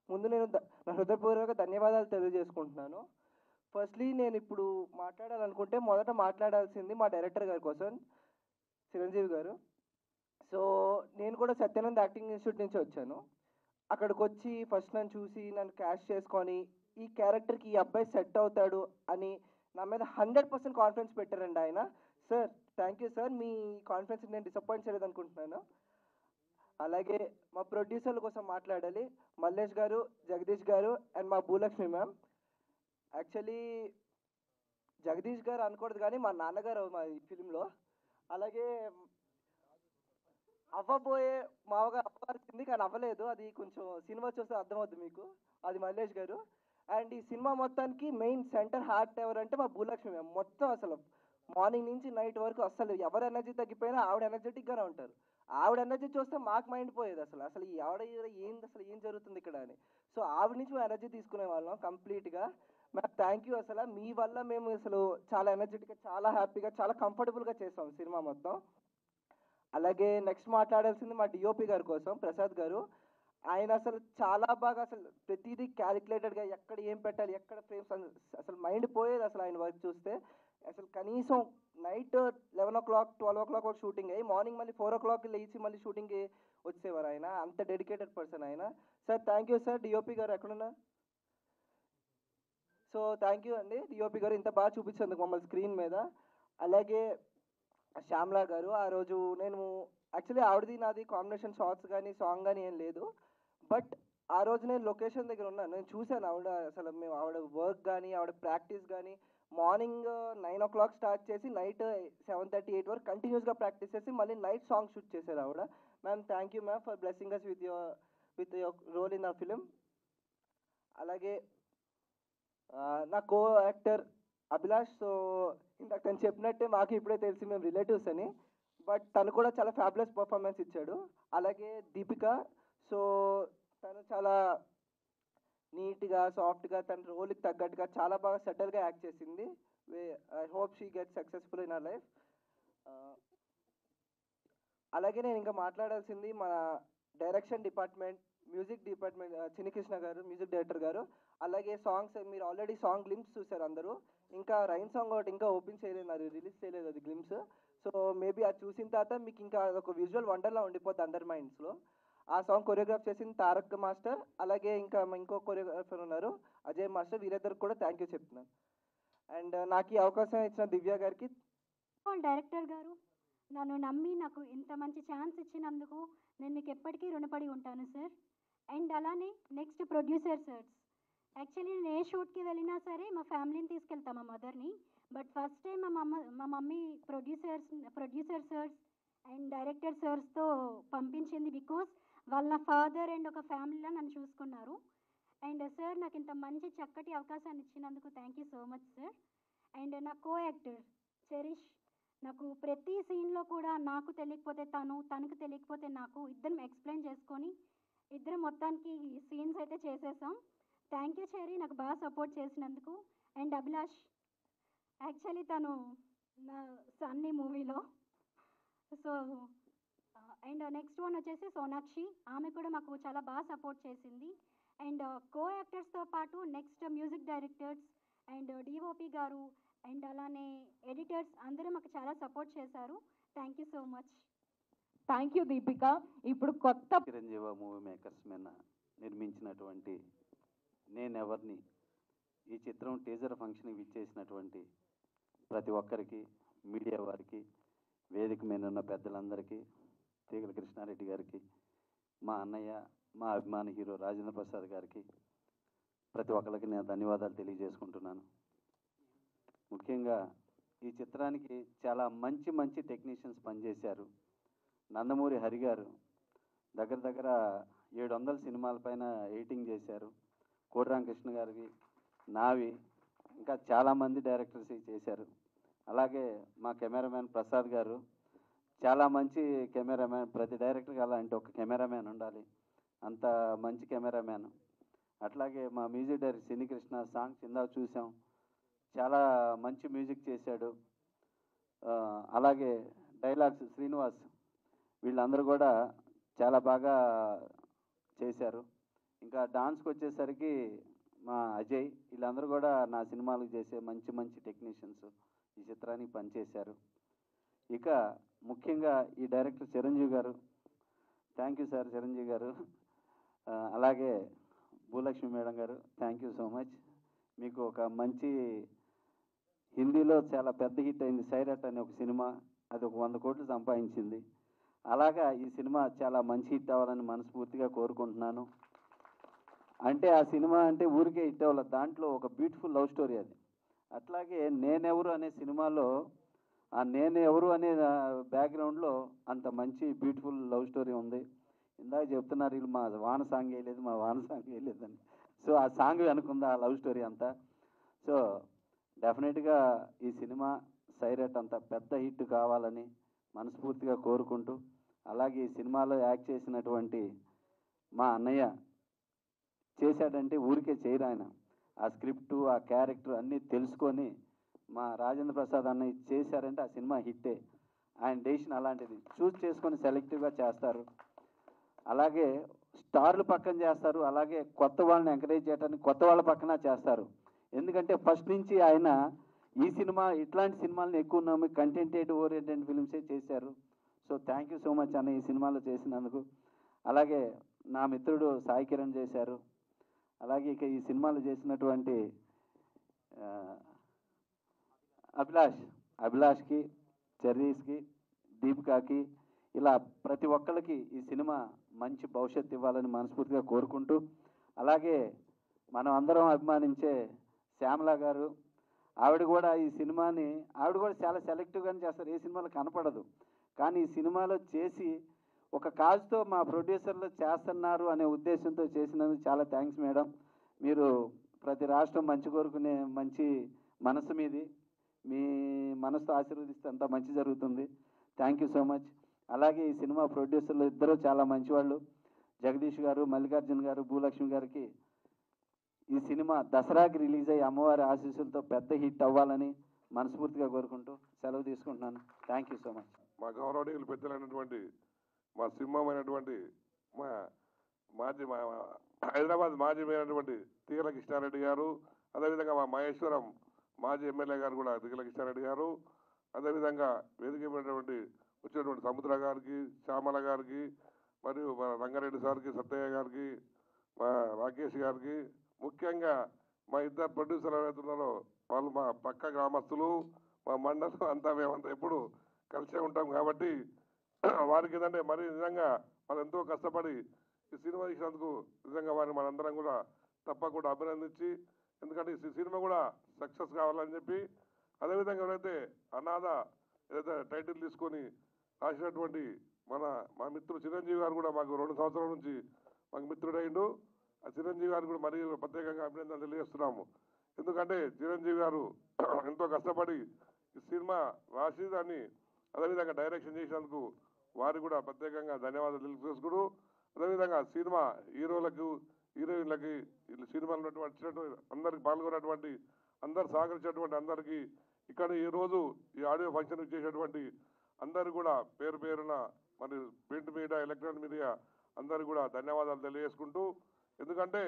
ముందు నేను నా హృదయపూర్వక ధన్యవాదాలు తెలియజేసుకుంటున్నాను. ఫస్ట్లీ నేను ఇప్పుడు మాట్లాడాలనుకుంటే మొదట మాట్లాడాల్సింది మా డైరెక్టర్ గారి కోసం, చిరంజీవి గారు. సో నేను కూడా సత్యానంద్ యాక్టింగ్ ఇన్స్టిట్యూట్ నుంచి వచ్చాను. అక్కడికి వచ్చి ఫస్ట్ నన్ను చూసి నన్ను క్యాష్ చేసుకొని ఈ క్యారెక్టర్కి ఈ అబ్బాయి సెట్ అవుతాడు అని నా మీద 100% కాన్ఫిడెన్స్ పెట్టారండి ఆయన. Sir thank you sir, me confidence నేను డిసప్పాయింట్ చేయలేదు అనుకుంటున్నాను. అలాగే మా ప్రొడ్యూసర్ల కోసం మాట్లాడాలి. మల్లేష్ గారు, జగదీష్ గారు అండ్ మా భూలక్ష్మి మ్యామ్. యాక్చువల్లీ జగదీష్ గారు అనకూడదు కానీ మా నాన్నగారు మా ఈ ఫిలింలో. అలాగే అవ్వబోయే మామగా అవ్వాల్సింది కానీ అవ్వలేదు, అది కొంచెం సినిమా చూస్తే అర్థమవుతుంది మీకు, అది మల్లేష్ గారు. అండ్ ఈ సినిమా మొత్తానికి మెయిన్ సెంటర్ హార్ట్ ఎవరంటే మా భూలక్ష్మి మ్యామ్. మొత్తం అసలు మార్నింగ్ నుంచి నైట్ వరకు అసలు ఎవరు ఎనర్జీ తగ్గిపోయినా ఆవిడ ఎనర్జెటిక్గానే ఉంటారు. ఆవిడ ఎనర్జీ చూస్తే మాకు మైండ్ పోయేది అసలు ఈ ఆవిడ ఏంది, అసలు ఏం జరుగుతుంది ఇక్కడ అని. సో ఆవిడ నుంచి మేము ఎనర్జీ తీసుకునే వాళ్ళం కంప్లీట్గా. Ma'am thank you. అసలు మీ వల్ల మేము అసలు చాలా ఎనర్జెటిక్గా, చాలా హ్యాపీగా, చాలా కంఫర్టబుల్గా చేసాం సినిమా మొత్తం. అలాగే నెక్స్ట్ మాట్లాడాల్సింది మా డిఓపి గారి కోసం, ప్రసాద్ గారు. ఆయన అసలు చాలా బాగా అసలు ప్రతిదీ క్యాలిక్యులేటెడ్గా ఎక్కడ ఏం పెట్టాలి, ఎక్కడ ఫ్రేమ్స్, అసలు మైండ్ పోయేది అసలు ఆయన వర్క్ చూస్తే. అసలు కనీసం నైట్ 11 o'clock 12 o'clock వరకు షూటింగ్ అయ్యి మార్నింగ్ మళ్ళీ 4 o'clock లేచి మళ్ళీ షూటింగ్కి వచ్చేవారు ఆయన. అంత డెడికేటెడ్ పర్సన్ ఆయన. Sir thank you sir. DOP గారు ఎక్కడున్నారు? సో థ్యాంక్ యూ అండి డిఓపి గారు, ఇంత బాగా చూపించేందుకు మమ్మల్ని స్క్రీన్ మీద. అలాగే శ్యామ్లా గారు, ఆ రోజు నేను యాక్చువల్లీ ఆవిడది నాది కాంబినేషన్ షార్ట్స్ కానీ సాంగ్ కానీ ఏం లేదు. బట్ ఆ రోజు నేను లొకేషన్ దగ్గర ఉన్నాను, నేను చూశాను ఆవిడ అసలు మేము ఆవిడ వర్క్ కానీ ఆవిడ ప్రాక్టీస్ కానీ. మార్నింగ్ 9 o'clock స్టార్ట్ చేసి నైట్ 7:30 8 వరకు కంటిన్యూస్గా ప్రాక్టీస్ చేసి మళ్ళీ నైట్ సాంగ్ షూట్ చేశారు ఆవిడ. Ma'am thank you ma'am for blessing us with your role in ఆ ఫిలిం. అలాగే నా కో యాక్టర్ అభిలాష్. సో ఇందాక తను చెప్పినట్టే మాకు ఇప్పుడే తెలిసి మేము రిలేటివ్స్ అని, బట్ తను కూడా చాలా ఫ్యాబులస్ పర్ఫార్మెన్స్ ఇచ్చాడు. అలాగే దీపిక. సో తను చాలా నీట్గా, సాఫ్ట్గా, తన రోల్కి తగ్గట్టుగా చాలా బాగా సెటిల్గా యాక్ట్ చేసింది. I hope she get successful in our life. అలాగే నేను ఇంకా మాట్లాడాల్సింది మన direction department, music department, Chinni Krishna గారు మ్యూజిక్ డైరెక్టర్ గారు. అలాగే సాంగ్స్ మీరు ఆల్రెడీ సాంగ్ గ్లిమ్స్ చూసారు అందరూ. ఇంకా రైన్ సాంగ్ ఒకటి ఇంకా ఓపెన్ చేయలేదు, అది రిలీజ్ చేయలేదు, అది గ్లిమ్స్. సో మేబీ అది చూసిన తర్వాత మీకు ఇంకా ఒక విజువల్ వండర్లా ఉండిపోద్ది అందరి మైండ్స్లో. ఆ సాంగ్ కొరియోగ్రాఫ్ చేసింది తారక్ మాస్టర్. అలాగే ఇంకా ఇంకో కొరియోగ్రాఫర్ ఉన్నారు అజయ్ మాస్టర్. వీరిద్దరికి కూడా థ్యాంక్ యూ చెప్తున్నాను. అండ్ నాకు ఈ అవకాశం ఇచ్చిన దివ్య గారికి. డైరెక్టర్ గారు, నన్ను నమ్మి నాకు ఇంత మంచి ఛాన్స్ ఇచ్చినందుకు నేను మీకు ఎప్పటికీ రుణపడి ఉంటాను సార్. అండ్ అలానే నెక్స్ట్ ప్రొడ్యూసర్ సార్స్. యాక్చువల్లీ నేను ఏ షూట్కి వెళ్ళినా సరే మా ఫ్యామిలీని తీసుకెళ్తాం, మా మదర్ని. బట్ ఫస్ట్ టైం మా mummy producer sirs and director సార్స్తో పంపించింది. బికాస్ వాళ్ళ ఫాదర్ అండ్ ఒక ఫ్యామిలీలో నన్ను చూసుకున్నారు. అండ్ సార్ నాకు ఇంత మంచి చక్కటి అవకాశాన్ని ఇచ్చినందుకు thank you so much sir. And నా కో యాక్టర్ చెరిష్, నాకు ప్రతి సీన్లో కూడా నాకు తెలియకపోతే తనకు తెలియకపోతే నాకు, ఇద్దరం ఎక్స్ప్లెయిన్ చేసుకొని ఇద్దరం మొత్తానికి సీన్స్ అయితే చేసేసాం. థ్యాంక్ యూ చెరీ, నాకు బాగా సపోర్ట్ చేసినందుకు. అండ్ అభిలాష్, యాక్చువల్లీ తను నా సన్నీ మూవీలో. సో అండ్ నెక్స్ట్ వన్ వచ్చేసి సోనాక్షి, ఆమె కూడా మాకు చాలా బాగా సపోర్ట్ చేసింది. అండ్ కో యాక్టర్స్తో పాటు next music directors and DOP గారు అండ్ అలానే ఎడిటర్స్ అందరూ మాకు చాలా సపోర్ట్ చేశారు. Thank you so much. Thank you Deepika. ఇప్పుడు కొత్త చిరంజీవి మూవీ మేకర్స్ మీద నిర్మించినటువంటి నేనెవర్ని ఈ చిత్రం టీజర్ ఫంక్షన్కి ఇచ్చేసినటువంటి ప్రతి ఒక్కరికి, మీడియా వారికి, వేదిక మీద ఉన్న పెద్దలందరికీ, తీగల కృష్ణారెడ్డి గారికి, మా అన్నయ్య, మా అభిమాన హీరో రాజేంద్ర ప్రసాద్ గారికి, ప్రతి ఒక్కరికి నేను ధన్యవాదాలు తెలియజేసుకుంటున్నాను. ముఖ్యంగా ఈ చిత్రానికి చాలా మంచి మంచి టెక్నీషియన్స్ పనిచేశారు. నందమూరి హరి గారు దగ్గర దగ్గర 700 సినిమాలపైన ఎడిటింగ్ చేశారు. కోటిరామకృష్ణ గారివి, నావి, ఇంకా చాలామంది డైరెక్టర్స్ చేశారు. అలాగే మా కెమెరామ్యాన్ ప్రసాద్ గారు చాలా మంచి కెమెరామ్యాన్. ప్రతి డైరెక్టర్కి అలాంటి ఒక కెమెరామ్యాన్ ఉండాలి, అంత మంచి కెమెరామ్యాన్. అట్లాగే మా మ్యూజిక్ డైరెక్టర్ చిన్నికృష్ణ, సాంగ్స్ ఇందాక చూసాం, చాలా మంచి మ్యూజిక్ చేశాడు. అలాగే డైలాగ్స్ శ్రీనివాస్, వీళ్ళందరూ కూడా చాలా బాగా చేశారు. ఇంకా డాన్స్కి వచ్చేసరికి మా అజయ్, వీళ్ళందరూ కూడా నా సినిమాలకు చేసే మంచి మంచి టెక్నీషియన్స్ ఈ చిత్రానికి పనిచేశారు. ఇక ముఖ్యంగా ఈ డైరెక్టర్ చిరంజీవి గారు, థ్యాంక్ యూ సార్ చిరంజీవి గారు. అలాగే భూలక్ష్మి మేడం గారు, థ్యాంక్ యూ సో మచ్. మీకు ఒక మంచి హిందీలో చాలా పెద్ద హిట్ అయింది సైరట్ అనే ఒక సినిమా, అది ఒక 100 కోట్లు సంపాదించింది. అలాగా ఈ సినిమా చాలా మంచి హిట్ అవ్వాలని మనస్ఫూర్తిగా కోరుకుంటున్నాను. అంటే ఆ సినిమా అంటే ఊరికే హిట్ అవ్వలేదు, దాంట్లో ఒక బ్యూటిఫుల్ లవ్ స్టోరీ అది. అట్లాగే నేనెవరు అనే సినిమాలో ఆ నేను ఎవరు అనే బ్యాక్గ్రౌండ్లో అంత మంచి బ్యూటిఫుల్ లవ్ స్టోరీ ఉంది. ఇందాక చెప్తున్నారు వీళ్ళు మా వాన సాంగ్ వేయలేదు, మా వాన సాంగ్ వేయలేదని. సో ఆ సాంగ్ వెనుకుంది ఆ లవ్ స్టోరీ అంతా. సో డెఫినెట్గా ఈ సినిమా సైరట్ అంత పెద్ద హిట్ కావాలని మనస్ఫూర్తిగా కోరుకుంటూ, అలాగే ఈ సినిమాలో యాక్ట్ చేసినటువంటి మా అన్నయ్య చేశాడంటే ఊరికే చేయరు ఆయన. ఆ స్క్రిప్టు ఆ క్యారెక్టర్ అన్నీ తెలుసుకొని మా రాజేంద్ర ప్రసాద్ అన్న చేశారంటే ఆ సినిమా హిట్టే. ఆయన డెసిషన్ అలాంటిది, చూస్ చేసుకొని సెలెక్టివ్గా చేస్తారు. అలాగే స్టార్లు పక్కన చేస్తారు, అలాగే కొత్త వాళ్ళని ఎంకరేజ్ చేయడానికి కొత్త వాళ్ళ పక్కన చేస్తారు. ఎందుకంటే ఫస్ట్ నుంచి ఆయన ఈ సినిమా ఇట్లాంటి సినిమాలను ఎక్కువ నమ్మి కంటెంటెడ్ ఓరియంటెడ్ ఫిల్మ్సే చేశారు. So thank you so much అన్న ఈ సినిమాలో చేసినందుకు. అలాగే నా మిత్రుడు సాయి కిరణ్ చేశారు. అలాగే ఇక ఈ సినిమాలో చేసినటువంటి అభిలాష్కి, చెర్రీస్కి, దీపికాకి, ఇలా ప్రతి ఒక్కరికి ఈ సినిమా మంచి భవిష్యత్తు ఇవ్వాలని మనస్ఫూర్తిగా కోరుకుంటూ, అలాగే మనం అందరం అభిమానించే శ్యామల గారు, ఆవిడ కూడా ఈ సినిమాని ఆవిడ కూడా చాలా సెలెక్టివ్గానే చేస్తారు, ఏ సినిమాలో కనపడదు. కానీ ఈ సినిమాలో చేసి ఒక కాజ్తో మా ప్రొడ్యూసర్లు చేస్తున్నారు అనే ఉద్దేశంతో చేసినందుకు చాలా థ్యాంక్స్ మేడం. మీరు ప్రతి రాష్ట్రం మంచి కోరుకునే మంచి మనసు మీది, మీ మనసుతో ఆశీర్వదిస్తే అంతా మంచి జరుగుతుంది. Thank you so much. అలాగే ఈ సినిమా ప్రొడ్యూసర్లు ఇద్దరు చాలా మంచివాళ్ళు, జగదీష్ గారు, మల్లికార్జున్ గారు, భూలక్ష్మి గారికి ఈ సినిమా దసరాకి రిలీజ్ అయ్యి అమ్మవారి ఆశీస్సులతో పెద్ద హిట్ అవ్వాలని మనస్ఫూర్తిగా కోరుకుంటూ సెలవు తీసుకుంటున్నాను. Thank you so much. మా గౌరవనీయులు పెద్దలైనటువంటి మా సింహమైనటువంటి మా హైదరాబాద్ మాజీ అయినటువంటి తీగల కృష్ణారెడ్డి గారు, అదేవిధంగా మా మహేశ్వరం మాజీ ఎమ్మెల్యే గారు కూడా తీగల కృష్ణారెడ్డి గారు, అదేవిధంగా వేదికమైనటువంటి వచ్చినటువంటి సముద్ర గారికి, శ్యామల గారికి, మరియు మా రంగారెడ్డి సార్కి, సత్తయ్య గారికి, మా రాకేష్ గారికి, ముఖ్యంగా మా ఇద్దరు ప్రొడ్యూసర్లు ఎవరైతే ఉన్నారో వాళ్ళు మా పక్క గ్రామస్తులు, మా మండలం అంతా మేమంతా ఎప్పుడు కలిసే ఉంటాం కాబట్టి వారికి ఏంటంటే మరి నిజంగా వాళ్ళు ఎంతో కష్టపడి ఈ సినిమా తీసినందుకు నిజంగా వారిని మనందరం కూడా తప్పకుండా అభినందించి, ఎందుకంటే ఈ సినిమా కూడా సక్సెస్ కావాలని చెప్పి, అదేవిధంగా ఎవరైతే అనాథ ఏదైతే టైటిల్ తీసుకొని రాసినటువంటి మా మిత్రుడు చిరంజీవి గారు కూడా మాకు 2 సంవత్సరాల నుంచి మాకు మిత్రుడైండు. ఆ చిరంజీవి గారు కూడా మరీ ప్రత్యేకంగా అభినందనలు తెలియజేస్తున్నాము. ఎందుకంటే చిరంజీవి గారు ఎంతో కష్టపడి ఈ సినిమా రాసి దాన్ని అదేవిధంగా డైరెక్షన్ చేసినందుకు వారికి కూడా ప్రత్యేకంగా ధన్యవాదాలు తెలియజేసుకుంటూ, అదేవిధంగా సినిమా హీరోలకు, హీరోయిన్లకి, సినిమాలో వచ్చినటువంటి అందరికి పాల్గొన్నటువంటి అందరు సహకరించినటువంటి అందరికీ, ఇక్కడ ఈరోజు ఈ ఆడియో ఫంక్షన్ చేసేటువంటి అందరు కూడా పేరు పేరున మరి ప్రింట్ మీడియా, ఎలక్ట్రానిక్ మీడియా అందరు కూడా ధన్యవాదాలు తెలియజేసుకుంటూ, ఎందుకంటే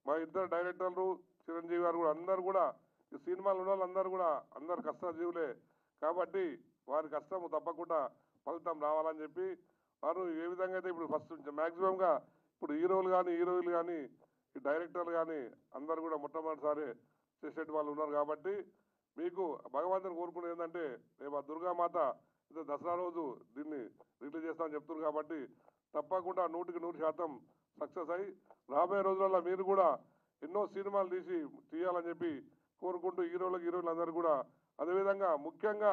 మా ఇద్దరు డైరెక్టర్లు చిరంజీవి గారు కూడా అందరు కూడా ఈ సినిమాలు ఉన్న వాళ్ళందరూ కూడా అందరు కష్టజీవులే కాబట్టి వారి కష్టం తప్పకుండా ఫలితం రావాలని చెప్పి వారు ఏ విధంగా అయితే ఇప్పుడు ఫస్ట్ మ్యాక్సిమంగా ఇప్పుడు హీరోలు కానీ, హీరోయిన్లు కానీ, ఈ డైరెక్టర్లు కానీ అందరు కూడా మొట్టమొదటిసారి చేసేటి వాళ్ళు ఉన్నారు కాబట్టి మీకు భగవంతుని కోరుకునేది ఏంటంటే రేపు ఆ దుర్గామాత దసరా రోజు దీన్ని రిలీజ్ చేస్తామని చెప్తున్నారు కాబట్టి తప్పకుండా 100% సక్సెస్ అయ్యి రాబోయే రోజులలో మీరు కూడా ఎన్నో సినిమాలు తీయాలని చెప్పి కోరుకుంటూ హీరోలకు, హీరోయిన్లు అందరూ కూడా, అదేవిధంగా ముఖ్యంగా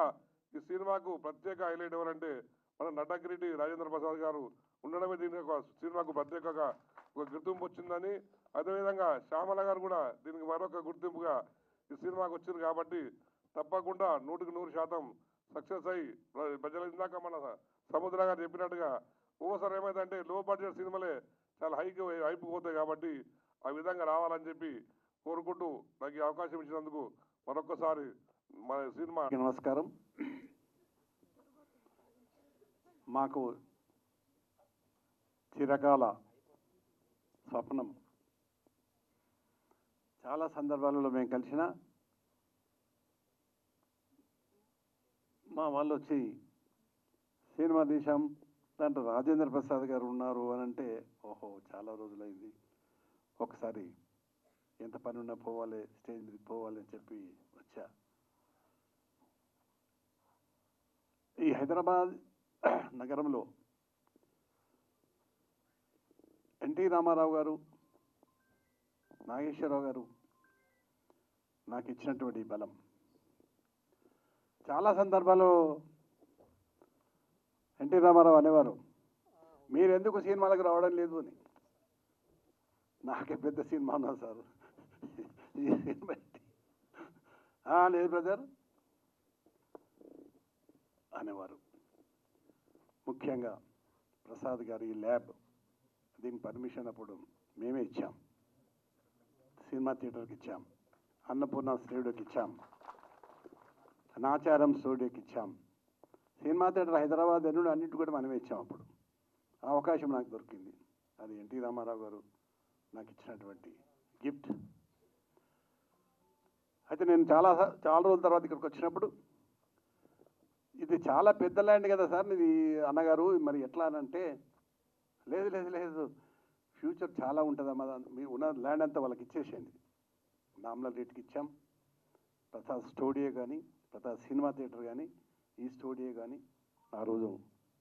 ఈ సినిమాకు ప్రత్యేక హైలైట్ ఎవరంటే మన నటకిరీటి రాజేంద్ర ప్రసాద్ గారు ఉండడమే దీనికి ఒక సినిమాకు ప్రత్యేకంగా ఒక గుర్తింపు వచ్చిందని, అదేవిధంగా శ్యామల గారు కూడా దీనికి మరొక గుర్తింపుగా ఈ సినిమాకు వచ్చింది కాబట్టి తప్పకుండా 100% సక్సెస్ అయ్యి ప్రజలు ఇందాక మన సముద్ర గారు చెప్పినట్టుగా ఓసారి ఏమైందంటే లో బడ్జెట్ సినిమాలే చాలా హైపు పోతాయి కాబట్టి ఆ విధంగా రావాలని చెప్పి కోరుకుంటూ నాకు ఈ అవకాశం ఇచ్చినందుకు మరొకసారి మన సినిమా నమస్కారం. మాకు చిరకాల స్వప్నం, చాలా సందర్భాలలో మేము కలిసిన మా వాళ్ళు వచ్చి సినిమా తీశాం, దాంట్లో రాజేంద్ర ప్రసాద్ గారు ఉన్నారు అని అంటే ఓహో చాలా రోజులైంది, ఒకసారి ఎంత పని ఉన్నా పోవాలి, స్టేజ్ మీద పోవాలి అని చెప్పి వచ్చా. ఈ హైదరాబాద్ నగరంలో ఎన్టీ రామారావు గారు, నాగేశ్వరరావు గారు నాకు ఇచ్చినటువంటి బలం. చాలా సందర్భాల్లో ఎన్టీ రామారావు అనేవారు, మీరెందుకు సినిమాలకు రావడం లేదు అని. నాకే పెద్ద సినిమా ఉన్నా సార్, లేదు బ్రదర్ అనేవారు. ముఖ్యంగా ప్రసాద్ గారి ల్యాబ్, దీని పర్మిషన్ అప్పుడు మేమే ఇచ్చాం, సినిమా థియేటర్కి ఇచ్చాం. అన్నపూర్ణ స్టూడియోకి ఇచ్చాం, నాచారం స్టూడియోకి ఇచ్చాం. సినిమా థియేటర్ హైదరాబాద్ ఎన్నుడు అన్నింటి కూడా మనమే ఇచ్చాం. అప్పుడు ఆ అవకాశం నాకు దొరికింది. అది ఎన్టీ రామారావు గారు నాకు ఇచ్చినటువంటి గిఫ్ట్. అయితే నేను చాలా రోజుల తర్వాత ఇక్కడికి వచ్చినప్పుడు, ఇది చాలా పెద్ద ల్యాండ్ కదా సార్ ఇది అన్నగారు, మరి ఎట్లా అని అంటే, లేదు లేదు లేదు ఫ్యూచర్ చాలా ఉంటుందమ్మా, మీ ఉన్న ల్యాండ్ అంతా వాళ్ళకి ఇచ్చేసేయండి. నామినల్ రేట్కి ఇచ్చాం. ప్రసాద్ స్టూడియో కానీ, ప్రసాద్ సినిమా థియేటర్ కానీ, ఈ స్టూడియో కానీ ఆ రోజు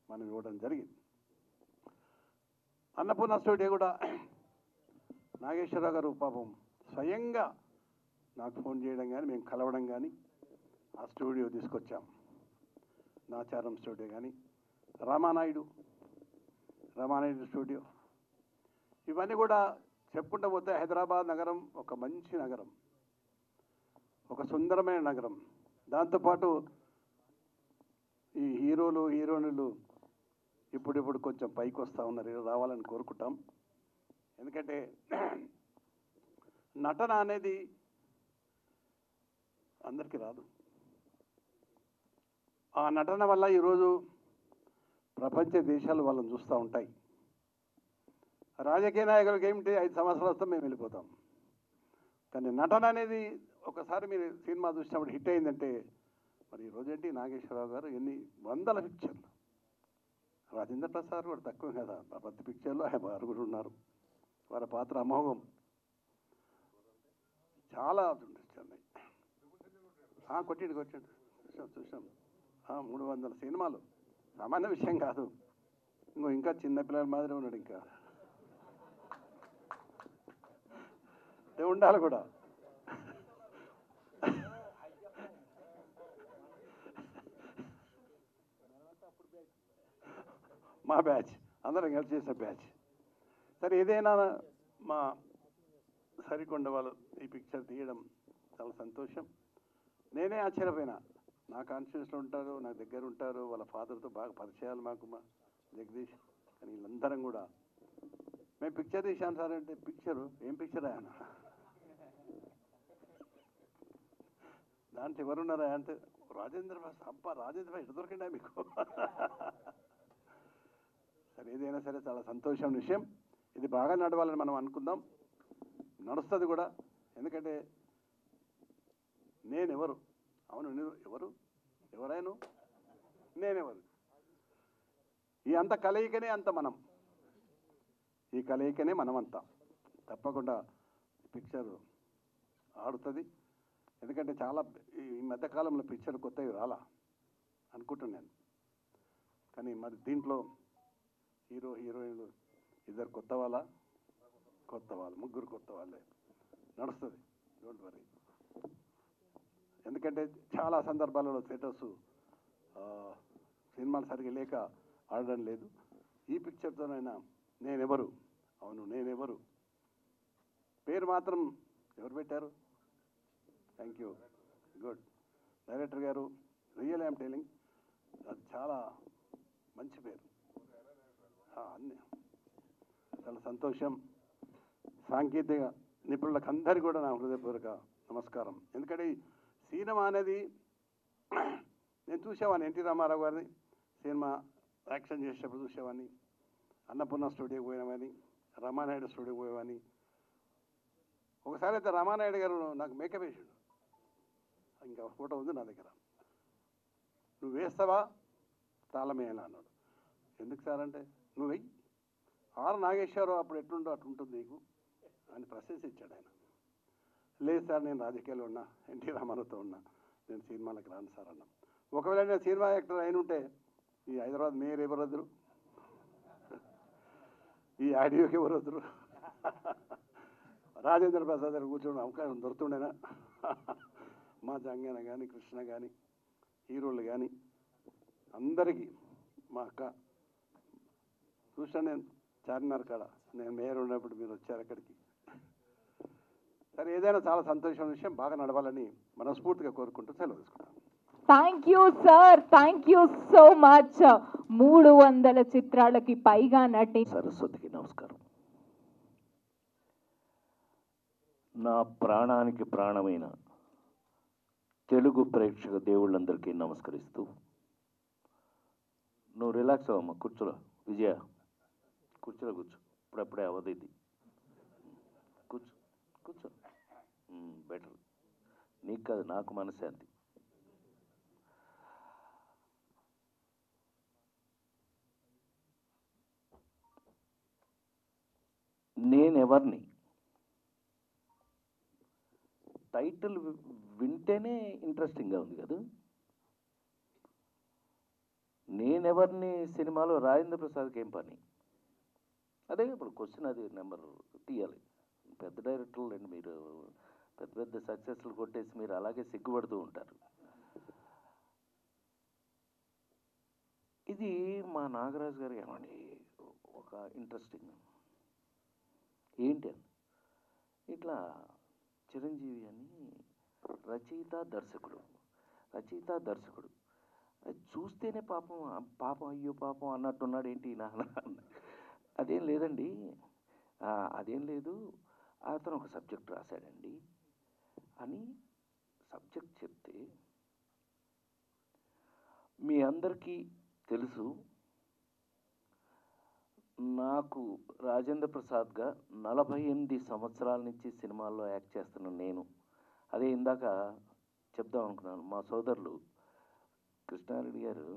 మనం ఇవ్వడం జరిగింది. అన్నపూర్ణ స్టూడియో కూడా నాగేశ్వరరావు గారు పాపం స్వయంగా నాకు ఫోన్ చేయడం కానీ, మేము కలవడం కానీ, ఆ స్టూడియో తీసుకొచ్చాం. నాచారం స్టూడియో కానీ, రామానాయుడు స్టూడియో, ఇవన్నీ కూడా చెప్పుకుంటూ పోతే హైదరాబాద్ నగరం ఒక మంచి నగరం, ఒక సుందరమైన నగరం. దాంతోపాటు ఈ హీరోలు హీరోయిన్లు ఇప్పుడు కొంచెం పైకి వస్తూ ఉన్నారు, రావాలని కోరుకుంటాం. ఎందుకంటే నటన అనేది అందరికీ రాదు. ఆ నటన వల్ల ఈరోజు ప్రపంచ దేశాలు వాళ్ళని చూస్తూ ఉంటాయి. రాజకీయ నాయకులకి ఏమిటి 5 సంవత్సరాల వస్తే మేము వెళ్ళిపోతాం. కానీ నటన అనేది ఒకసారి మీరు సినిమా చూసినప్పుడు హిట్ అయిందంటే, మరి ఈరోజు ఏంటి నాగేశ్వరరావు గారు ఎన్ని వందల పిక్చర్లు, రాజేంద్ర ప్రసాద్ కూడా తక్కువ కదా, ప్రతి పిక్చర్లో ఆయన 6 ఉన్నారు. వారి పాత్ర అమోఘం, చాలా ఉన్నాయి. కొట్టిండు చూసాం 300 సినిమాలు సామాన్య విషయం కాదు. ఇంకా చిన్నపిల్లల మాదిరి ఉన్నాడు, ఇంకా ఉండాలి కూడా. మా బ్యాచ్ అందరం కలిసి చేసిన బ్యాచ్. సరే, ఏదైనా మా సరికొండ వాళ్ళు ఈ పిక్చర్ తీయడం చాలా సంతోషం. నేనే ఆశ్చర్యపోయినా, నా కాన్ఫిడెన్స్లో ఉంటారు, నా దగ్గర ఉంటారు, వాళ్ళ ఫాదర్తో బాగా పరిచయాలు మాకు, మా జగదీష్. కానీ వీళ్ళందరం కూడా మేము పిక్చర్ తీసాను సార్ అంటే, పిక్చరు ఏం పిక్చర్ ఆయన, దాంట్లో ఎవరున్నారా అంటే రాజేంద్ర ప్రసాద్. అబ్బా, రాజేంద్ర ప్రసాద్ ఎటు దొరికిండా మీకు? సరే, ఏదైనా సరే చాలా సంతోషం విషయం. ఇది బాగా నడవాలని మనం అనుకుందాం, నడుస్తుంది కూడా. ఎందుకంటే నేనెవరు, అవును ఎవరైనా నేనెవరు, ఈ అంత కలయికనే అంత మనం, ఈ కలయికనే మనమంతా. తప్పకుండా పిక్చర్ ఆడుతుంది. ఎందుకంటే చాలా ఈ మధ్యకాలంలో పిక్చర్ కొత్తవి రాలా అనుకుంటున్నాను. కానీ మరి దీంట్లో హీరో హీరోయిన్లు 2 కొత్త వాళ్ళ, ముగ్గురు కొత్త వాళ్ళే నడుస్తుంది. Don't worry. ఎందుకంటే చాలా సందర్భాలలో థియేటర్స్ సినిమాలు సరిగ్గా లేక ఆడడం లేదు. ఈ పిక్చర్తోనైనా నేనెవరు, అవును నేనెవరు, పేరు మాత్రం ఎవరు పెట్టారు? Thank you, good. డైరెక్టర్ గారు, రియల్ ఐఎమ్ టెలింగ్, అది చాలా మంచి పేరు. అన్నీ చాలా సంతోషం. సాంకేతిక నిపుణులకు అందరికీ కూడా నా హృదయపూర్వక నమస్కారం. ఎందుకంటే ఈ సినిమా అనేది నేను చూసేవాడిని, ఎన్టీ రామారావు గారిని సినిమా యాక్షన్ చేసేటప్పుడు చూసేవాడిని, అన్నపూర్ణ స్టూడియోకి పోయినవాడిని, రామానాయుడు స్టూడియోకి పోయేవాడిని. ఒకసారి అయితే రామానాయుడు గారు నాకు మేకప్ వేసాడు, ఇంకా ఫోటో ఉంది నా దగ్గర. నువ్వు వేస్తావా తాళమేయాలి అన్నాడు. ఎందుకు సార్ అంటే, నువ్వు వెయ్యి, ఆర్ నాగేశ్వరరావు అప్పుడు ఎట్లుండో అట్లుంటుంది నీకు అని ప్రశంసించాడు ఆయన. లేదు సార్, నేను రాజకీయాల్లో ఉన్నా, ఎన్టీ రామారావుతో ఉన్నా, నేను సినిమాలకు రాను సార్ అన్నా. ఒకవేళ నేను సినిమా యాక్టర్ అయిన ఉంటే ఈ హైదరాబాద్ మేయర్ ఎవరు వద్దరు, ఈ ఆడియోకి ఎవరు వద్దరు, రాజేంద్ర ప్రసాద్ గారు కూర్చోవడం అవకాశం దొరుకుతుండేనా? మా జంగన కానీ, కృష్ణ కానీ, హీరోలు కానీ అందరికీ, మా అక్క చూసాను నేను చార్మినార్ కాడ, నేను మేయర్ ఉన్నప్పుడు మీరు వచ్చారు అక్కడికి. సరే, ఏదైనా చాలా సంతోషమైన విషయం, బాగా నడవాలని మనస్ఫూర్తిగా కోరుకుంటూ సెలవు తీసుకుంటాను. Thank you sir, thank you so much. 300 చిత్రాలకి పైగా నటి సరస్వతికి నమస్కారం. నా ప్రాణానికి ప్రాణమైన తెలుగు ప్రేక్షక దేవుళ్ళందరికీ నమస్కరిస్తూ, నువ్వు రిలాక్స్ అవ్వమ్మా, కూర్చోరా విజయ, కూర్చోరా, కూర్చో, ఇప్పుడప్పుడే అవధి, కూర్చో కూర్చో, బెటర్, నీకు కాదు నాకు మనశ్శాంతి. నేనెవరిని టైటిల్ వింటేనే ఇంట్రెస్టింగ్గా ఉంది కదా. నేనెవరిని సినిమాలో రాజేంద్ర ప్రసాద్కి ఏం పని? అదే ఇప్పుడు క్వశ్చన్, అది నెంబర్ తీయాలి. పెద్ద డైరెక్టర్లు అండి మీరు, పెద్ద పెద్ద సక్సెస్లు కొట్టేసి మీరు అలాగే సిగ్గుపడుతూ ఉంటారు. ఇది మా నాగరాజు గారు ఏమండి ఒక ఇంట్రెస్టింగ్ ఏంటి అని, ఇట్లా చిరంజీవి అని రచయిత దర్శకుడు అది చూస్తేనే పాపం అయ్యో పాపం అన్నట్టున్నాడు ఏంటి నాన్న. అదేం లేదండి, అదేం లేదు, అతను ఒక సబ్జెక్ట్ రాశాడండి అని సబ్జెక్ట్ చెప్తే, మీ అందరికీ తెలుసు నాకు రాజేంద్ర ప్రసాద్గా 48 సంవత్సరాల నుంచి సినిమాల్లో యాక్ట్ చేస్తున్నాను నేను. అదే ఇందాక చెప్దాం అనుకున్నాను, మా సోదరులు కృష్ణారెడ్డి గారు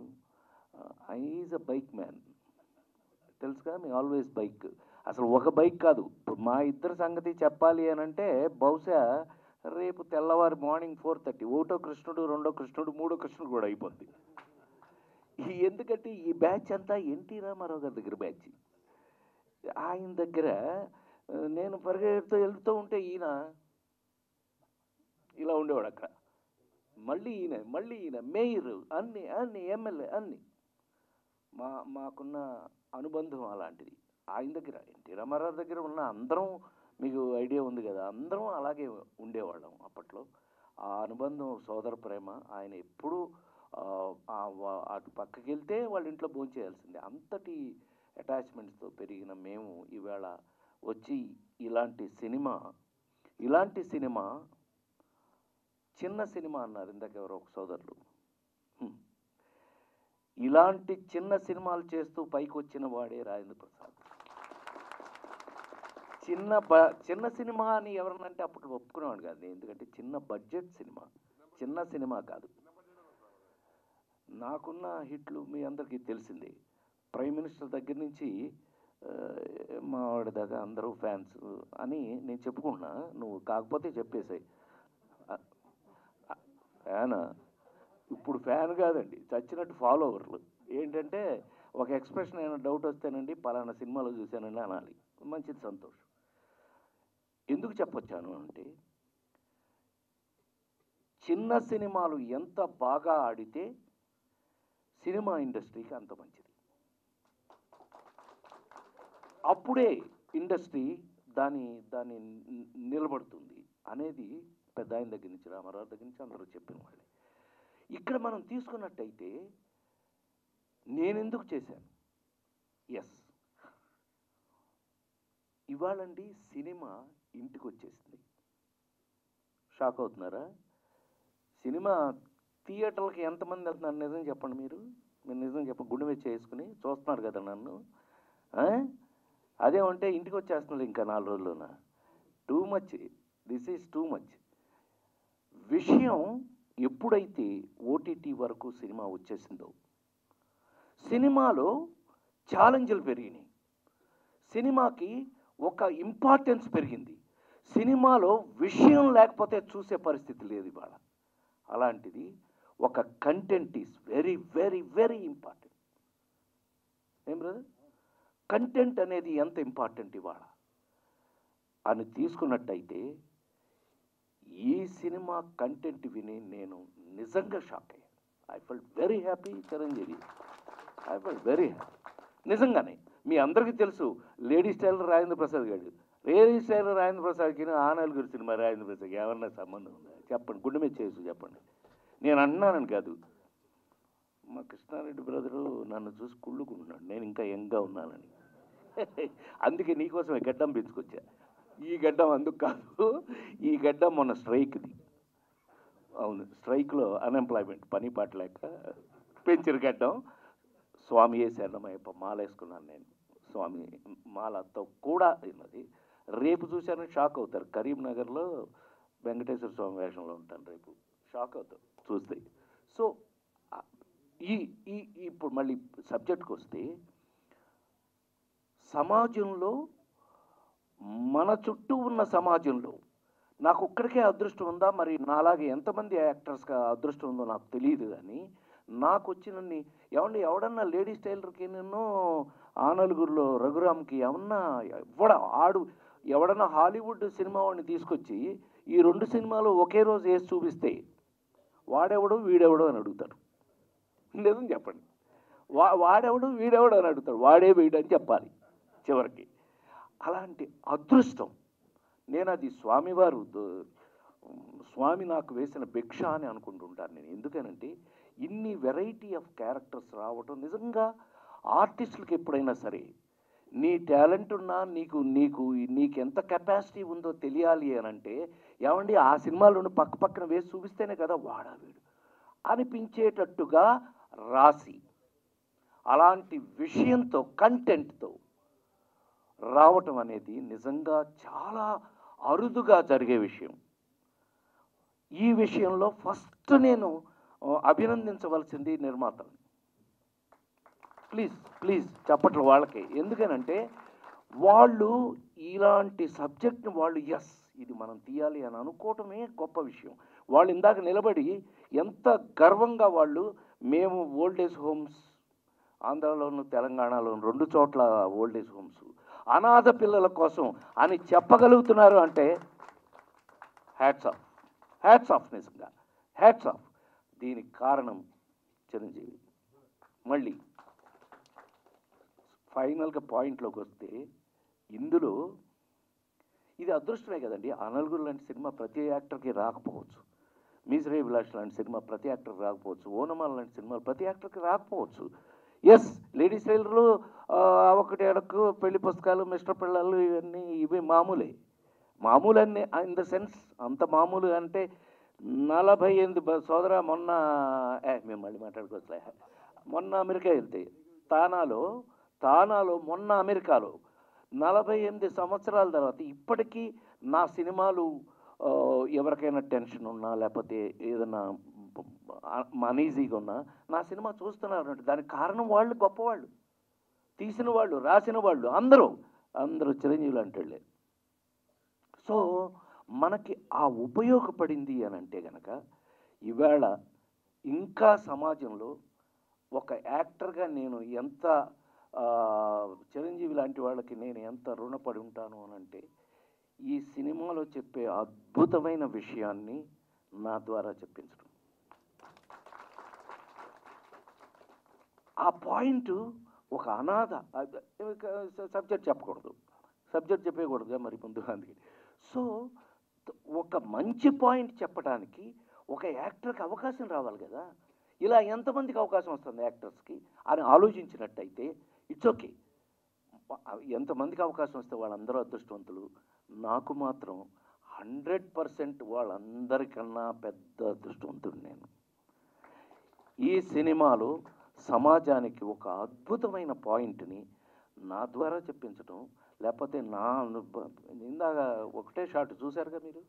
ఈజ్ అ బైక్ మ్యాన్, తెలుసుగా మీ ఆల్వేస్ బైక్. అసలు ఒక బైక్ కాదు, మా ఇద్దరు సంగతి చెప్పాలి అని అంటే బహుశా రేపు తెల్లవారు మార్నింగ్ 4:30 ఒకటో కృష్ణుడు, రెండో కృష్ణుడు, మూడో కృష్ణుడు కూడా అయిపోద్ది. ఎందుకంటే ఈ బ్యాచ్ అంతా ఎన్టీ రామారావు గారి దగ్గర బ్యాచ్. ఆయన దగ్గర నేను పరిగెడుతూ వెళ్తూ ఉంటే ఈయన ఇలా ఉండేవాడు అక్కడ, మళ్ళీ ఈయన మేయర్, అన్ని ఎమ్మెల్యే, అన్ని మాకున్న అనుబంధం అలాంటిది. ఆయన దగ్గర ఎన్టీ రామారావు దగ్గర ఉన్న అందరం, మీకు ఐడియా ఉంది కదా, అందరం అలాగే ఉండేవాళ్ళం అప్పట్లో. ఆ అనుబంధం, సోదర ప్రేమ, ఆయన ఎప్పుడూ అటు పక్కకి వెళ్తే వాళ్ళ ఇంట్లో భోంచేయాల్సిందే, అంతటి అటాచ్మెంట్స్తో పెరిగిన మేము ఈవేళ వచ్చి ఇలాంటి సినిమా చిన్న సినిమా అన్నారు ఇందాక ఎవరో ఒక సోదరులు. ఇలాంటి చిన్న సినిమాలు చేస్తూ పైకి వచ్చిన వాడే రాజేంద్ర ప్రసాద్. చిన్న సినిమా అని ఎవరనంటే అప్పుడు ఒప్పుకునేవాడు కాదు, ఎందుకంటే చిన్న బడ్జెట్ సినిమా, చిన్న సినిమా కాదు. నాకున్న హిట్లు మీ అందరికీ తెలిసిందే, ప్రైమ్ మినిస్టర్ దగ్గర నుంచి మా వాడి దాకా అందరూ ఫ్యాన్స్ అని నేను చెప్పుకుంటున్నా, నువ్వు కాకపోతే చెప్పేసాయి. ఫ్యానా? ఇప్పుడు ఫ్యాన్ కాదండి, చచ్చినట్టు ఫాలోవర్లు. ఏంటంటే ఒక ఎక్స్ప్రెషన్ ఏమైనా డౌట్ వస్తేనండి పలానా సినిమాలో చూశానండి అనాలి, మంచిది, సంతోషం. ఎందుకు చెప్పొచ్చాను అంటే, చిన్న సినిమాలు ఎంత బాగా ఆడితే సినిమా ఇండస్ట్రీకి అంత మంచిది. అప్పుడే ఇండస్ట్రీ దాని నిలబడుతుంది అనేది పెద్ద ఆయన దగ్గర నుంచి, రామారావు దగ్గర నుంచి అందరూ చెప్పిన వాళ్ళే. ఇక్కడ మనం తీసుకున్నట్టయితే నేను ఎందుకు చేశాను, ఇవాళండి సినిమా ఇంటికి వచ్చేసింది. షాక్ అవుతున్నారా? సినిమా థియేటర్లకి ఎంతమంది వెళ్తున్నారు నిజం చెప్పండి, మీరు నిజం చెప్పండి, గుండె మీద చేసుకుని చూస్తున్నారు కదా నన్ను. అదేమంటే ఇంటికి వచ్చేస్తున్నారు ఇంకా 4 రోజుల్లోన. Too much, this is too much. విషయం ఎప్పుడైతే ఓటీటీ వరకు సినిమా వచ్చేసిందో, సినిమాలో ఛాలెంజ్లు పెరిగినాయి, సినిమాకి ఒక ఇంపార్టెన్స్ పెరిగింది, సినిమాలో విషయం లేకపోతే చూసే పరిస్థితి లేదు ఇవాళ. అలాంటిది ఒక content is very very very important. ఏం బ్రదర్, కంటెంట్ అనేది ఎంత ఇంపార్టెంట్ ఇవాళ అని తీసుకున్నట్టయితే, ఈ సినిమా కంటెంట్ విని నేను నిజంగా షాక్ అయ్యాను. I felt very happy. Chiranjeevi, I felt very happy నిజంగానే. మీ అందరికీ తెలుసు లేడీస్ టైలర్ రాజేంద్ర ప్రసాద్ గారు, లేడీస్ టైలర్ రాజేంద్ర ప్రసాద్కి ఆ నలుగురు సినిమా రాజేంద్ర ప్రసాద్కి ఏమన్నా సంబంధం ఉందా చెప్పండి, గుండె మీద చేసి చెప్పండి. నేను అంటున్నానని కాదు, మా కృష్ణారెడ్డి బ్రదరు నన్ను చూసి కుళ్ళుకుంటున్నాడు నేను ఇంకా యంగ్గా ఉన్నానని. అందుకే నీకోసమే గడ్డం పెంచుకొచ్చా. ఈ గడ్డం అందుకు కాదు, ఈ గడ్డం మొన్న స్ట్రైక్ది. అవును, స్ట్రైక్లో అన్ఎంప్లాయ్మెంట్, పని పాట లేక పెంచిన గడ్డం. స్వామి శరణమయ్యప్ప మాల వేసుకున్నాను నేను. స్వామి మాలతో కూడా ఉన్నది. రేపు చూశాను షాక్ అవుతారు. కరీంనగర్లో వెంకటేశ్వర స్వామి వేషంలో ఉంటాను రేపు. షాక్ అవుతారు చూస్తే. సో ఈ ఈ ఇప్పుడు మళ్ళీ సబ్జెక్ట్కి వస్తే, సమాజంలో మన చుట్టూ ఉన్న సమాజంలో నాకు ఒక్కడికే అదృష్టం ఉందా, మరి నాలాగే ఎంతమంది యాక్టర్స్గా అదృష్టం ఉందో నాకు తెలియదు. కానీ నాకు వచ్చినన్ని ఎవడన్నా లేడీస్ టైలర్కి నేను ఆ నలుగురిలో రఘురామ్కి ఏమన్నా ఎవడన్నా హాలీవుడ్ సినిమా వాడిని తీసుకొచ్చి ఈ 2 సినిమాలు ఒకే రోజు వేసి చూపిస్తే వాడెవడు వీడెవడు అని అడుగుతారు. లేదని చెప్పండి. వాడెవడు వీడెవడు అని అడుగుతాడు. వాడే వీడని చెప్పాలి చివరికి. అలాంటి అదృష్టం నేను అది స్వామి నాకు వేసిన భిక్ష అని అనుకుంటుంటాను నేను. ఎందుకనంటే ఇన్ని వెరైటీ ఆఫ్ క్యారెక్టర్స్ రావటం నిజంగా ఆర్టిస్టులకి ఎప్పుడైనా సరే నీ టాలెంట్ ఉన్నా నీకు ఎంత కెపాసిటీ ఉందో తెలియాలి అని అంటే, ఏమండి ఆ సినిమాలను పక్కన వేసి చూపిస్తేనే కదా వాడా వీడు అనిపించేటట్టుగా రాసి, అలాంటి విషయంతో కంటెంట్తో రావటం అనేది నిజంగా చాలా అరుదుగా జరిగే విషయం. ఈ విషయంలో ఫస్ట్ నేను అభినందించవలసింది నిర్మాతలు. ప్లీజ్ చప్పట్లు వాళ్ళకి. ఎందుకనంటే వాళ్ళు ఇలాంటి సబ్జెక్ట్ని వాళ్ళు ఇది మనం తీయాలి అని అనుకోవటమే గొప్ప విషయం. వాళ్ళు ఇందాక నిలబడి ఎంత గర్వంగా మేము ఓల్డేజ్ హోమ్స్ ఆంధ్రాలోను తెలంగాణలోను 2 చోట్ల ఓల్డేజ్ హోమ్స్ అనాథ పిల్లల కోసం అని చెప్పగలుగుతున్నారు అంటే హ్యాట్స్ ఆఫ్ నిజంగా హ్యాట్స్ ఆఫ్. దీనికి కారణం చిరంజీవి. మళ్ళీ ఫైనల్గా పాయింట్లోకి వస్తే, ఇందులో ఇది అదృష్టమే కదండి. ఆ నలుగురు లాంటి సినిమా ప్రతి యాక్టర్కి రాకపోవచ్చు. మీసరే విలాస్ లాంటి సినిమా ప్రతి యాక్టర్కి రాకపోవచ్చు. ఓనమాల లాంటి సినిమాలు ప్రతి యాక్టర్కి రాకపోవచ్చు. లేడీస్ టైలర్లు, ఒకటి అడక్కు, పెళ్లి పుస్తకాలు, మిస్టర్ పిల్లలు, ఇవి మామూలన్నీ ఇన్ ద సెన్స్. అంత మామూలు అంటే 48 సోదరా మొన్న మేము మళ్ళీ మాట్లాడుకోవచ్చులే. మొన్న అమెరికా వెళ్తే తానాలో మొన్న అమెరికాలో 48 సంవత్సరాల తర్వాత ఇప్పటికీ నా సినిమాలు ఎవరికైనా టెన్షన్ ఉన్నా లేకపోతే ఏదైనా అనీజీగా ఉన్నా నా సినిమా చూస్తున్నారు అంటే దానికి కారణం వాళ్ళు గొప్పవాళ్ళు, తీసిన వాళ్ళు, రాసిన వాళ్ళు, అందరూ చిరంజీవులు అంటే. సో మనకి ఆ ఉపయోగపడింది అని అంటే కనుక, ఈవేళ ఇంకా సమాజంలో ఒక యాక్టర్గా నేను ఎంత చిరంజీవి లాంటి వాళ్ళకి నేను ఎంత రుణపడి ఉంటాను అని అంటే, ఈ సినిమాలో చెప్పే అద్భుతమైన విషయాన్ని నా ద్వారా చెప్పించడం. ఆ పాయింట్ ఒక అనాథ సబ్జెక్ట్ చెప్పకూడదు మరి ముందుగా. అందుకే సో ఒక మంచి పాయింట్ చెప్పడానికి ఒక యాక్టర్కి అవకాశం రావాలి కదా. ఇలా ఎంతమందికి అవకాశం వస్తుంది యాక్టర్స్కి అని ఆలోచించినట్టయితే ఇట్స్ ఓకే. ఎంతమందికి అవకాశం వస్తే వాళ్ళందరూ అదృష్టవంతులు. నాకు మాత్రం 100% వాళ్ళందరికన్నా పెద్ద అదృష్టవంతుడు నేను. ఈ సినిమాలో సమాజానికి ఒక అద్భుతమైన పాయింట్ని నా ద్వారా చెప్పించడం, లేకపోతే ఇందాక ఒకటే షాట్ చూశారుగా మీరు,